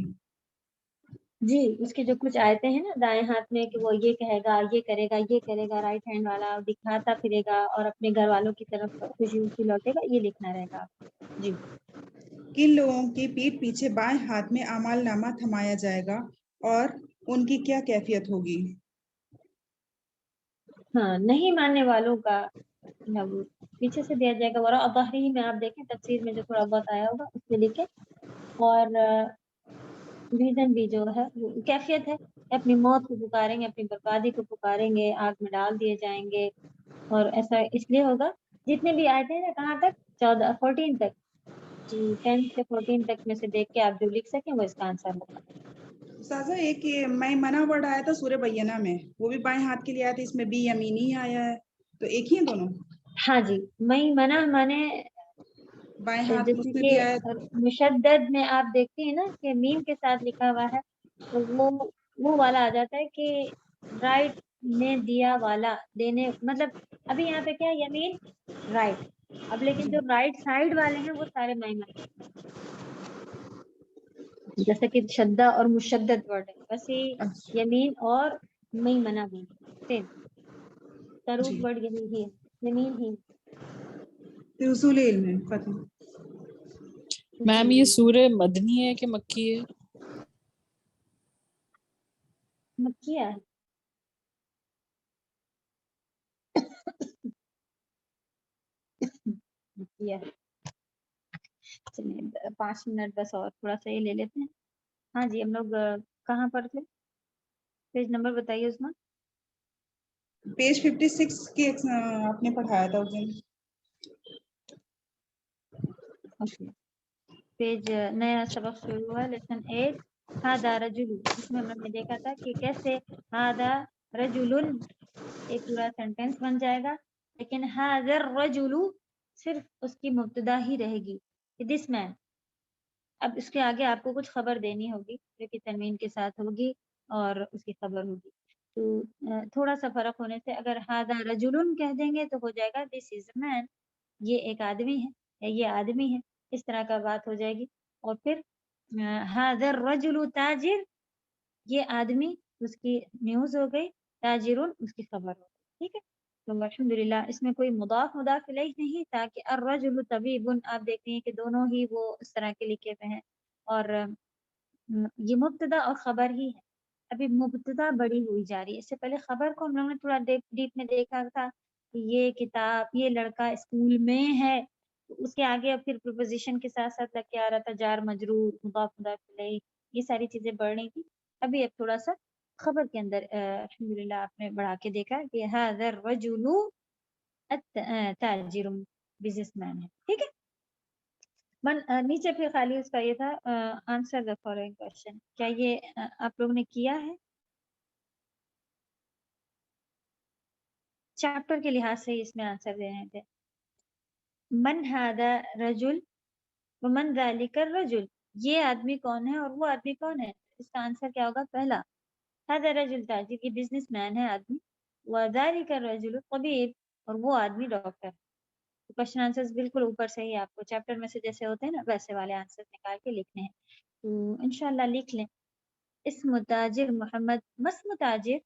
جی، اس کے جو کچھ آیتیں ہیں نا دائیں ہاتھ میں، کہ وہ یہ کہے گا، یہ کرے گا، یہ کرے گا، رائٹ ہینڈ والا دکھاتا پھرے گا اور اپنے گھر والوں کی طرف خوشی خوشی لوٹے گا، یہ لکھنا رہے گا آپ کو. جی. کن لوگوں کی پیٹھ پیچھے بائیں ہاتھ میں اعمال نامہ تھمایا جائے گا اور ان کی کیا کیفیت ہوگی؟ ہاں، نہیں ماننے والوں کا پیچھے سے دیا جائے گا. وراء ظہرہ میں آپ دیکھیں تفسیر میں جو تھوڑا بہت آیا ہوگا اس سے لکھیں. اور ریزن بھی جو ہے وہ کیفیت ہے، اپنی موت کو پکاریں گے، اپنی بربادی کو پکاریں گے، آگ میں ڈال دیے جائیں گے. اور ایسا اس لیے ہوگا جتنے بھی آیتیں ہیں کہاں تک 14 تک، 10 سے 14 تک میں سے دیکھ کے آپ جو لکھ سکیں وہ اس کا آنسر ہوگا. استاذہ ایک میں منع ورڈ آیا تھا سورہ بینہ میں، وہ بھی بائیں ہاتھ کے لیے آیا تھا، اس میں بھی یمینی آیا ہے، تو ایک ہی ہیں دونوں؟ ہاں جی، میں منع مانے بائیں ہاتھ جیسے اس میں کہ بھی آیا. مشدد میں آپ دیکھتے ہیں نا کہ میم کے ساتھ لکھا ہوا ہے، تو وہ والا آ جاتا ہے کہ رائٹ نے دیا والا، دینے مطلب ابھی یہاں پہ کیا یمین رائٹ، اب لیکن جو رائٹ سائڈ والے ہیں وہ سارے مائنر، جیسے کہ شدہ اور مشدد ورڈ ہے، ویسے یمین اور میمنہ بھی سیم تروف ورڈ یہی ہے، یمین ہی. اصول علم ہے ختم. میم یہ سورہ مدنی ہے کہ مکی ہے؟ مکیہ ہے. مکیہ ہے. چلیے 5 منٹ بس اور تھوڑا سا یہ لے لیتے ہیں. ہاں جی، ہم لوگ کہاں پر تھے؟ پیج نمبر بتائیے اس میں. پیج 56 کی آپ نے پڑھایا تھا اس دن. اوکے، پیج نیا سبق شروع ہوا، لیسن 8 ہاذا رجل. اس میں ہم نے دیکھا تھا کہ کیسے ہاذا رجل ایک پورا سینٹینس بن جائے گا، لیکن ہاذا الرجل صرف اس کی مبتدا ہی رہے گی، دس مین. اب اس کے آگے آپ کو کچھ خبر دینی ہوگی جو کہ تنوین کے ساتھ ہوگی اور اس کی خبر ہوگی. تو تھوڑا سا فرق ہونے سے اگر ہاذا رجل کہہ دیں گے تو ہو جائے گا دس از مین، یہ ایک آدمی ہے یا یہ آدمی ہے، اس طرح کا بات ہو جائے گی. اور پھر ہاذا الرجل تاجر، یہ آدمی اس کی نیوز ہو گئی، تاجرون اس کی خبر ہو گئی. ٹھیک ہے، تو الحمدللہ اس میں کوئی مضاف الیہ نہیں تھا کہ الرجل طبیب. آپ دیکھتے ہیں کہ دونوں ہی وہ اس طرح کے لکھے ہوئے ہیں، اور یہ مبتدا اور خبر ہی ہے. ابھی مبتدا بڑی ہوئی جا رہی ہے، اس سے پہلے خبر کو ہم لوگوں نے تھوڑا ڈیپ میں دیکھا تھا کہ یہ کتاب، یہ لڑکا اسکول میں ہے. اس کے آگے اب پھر پریپوزیشن کے ساتھ ساتھ لگ کے آ رہا تھا جار مجرور، مضاف الیہ، یہ ساری چیزیں بڑھ رہی تھی. ابھی اب تھوڑا سا خبر کے اندر الحمدللہ آپ نے بڑھا کے دیکھا کہ ھذا الرجل تاجر بزنس مین ہے. ٹھیک ہے، نیچے پھر خالی اس کا یہ تھا آنسر دا فالوئنگ کوشچن. کیا یہ آپ لوگوں نے کیا ہے؟ چیپٹر کے لحاظ سے اس میں آنسر دے رہے تھے. من ھذا رجل ومن ذلک الرجل، یہ آدمی کون ہے اور وہ آدمی کون ہے. اس کا آنسر کیا ہوگا؟ پہلا ھذا رجل تاجر، یہ بزنس مین ہے آدمی، وذلک الرجل طبیب، اور وہ آدمی ڈاکٹر. کوشچن آنسر بالکل اوپر سے ہی آپ کو چیپٹر میں سے جیسے ہوتے ہیں نا ویسے والے آنسر نکال کے لکھنے ہیں. تو انشاءاللہ لکھ لیں. اسم تاجر محمد، مسم تاجر،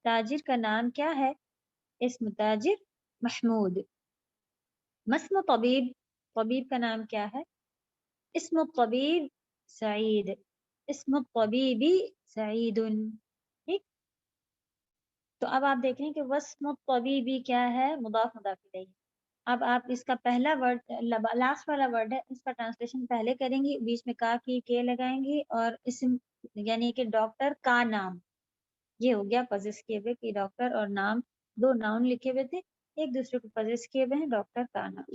تاجر کا نام کیا ہے؟ اسم تاجر محمود. مسم طبیب، طبیب کا نام کیا ہے؟ اسم الطبیب سعید، اسم الطبیب سعید. ٹھیک، تو اب آپ دیکھ رہے ہیں کہ واسم الطبیب کیا ہے؟ مضاف الیہ. اب آپ اس کا پہلا ورڈ، لاسٹ والا ورڈ ہے، اس کا ٹرانسلیشن پہلے کریں گی، بیچ میں کا کی کے لگائیں گی، اور اسم یعنی کہ ڈاکٹر کا نام، یہ ہو گیا پوزیس کیے ہوئے کہ ڈاکٹر اور نام دو ناؤن لکھے ہوئے تھے، ایک دوسرے کو پوزیس کیے ہوئے ہیں، ڈاکٹر کا نام.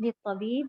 للطبيب,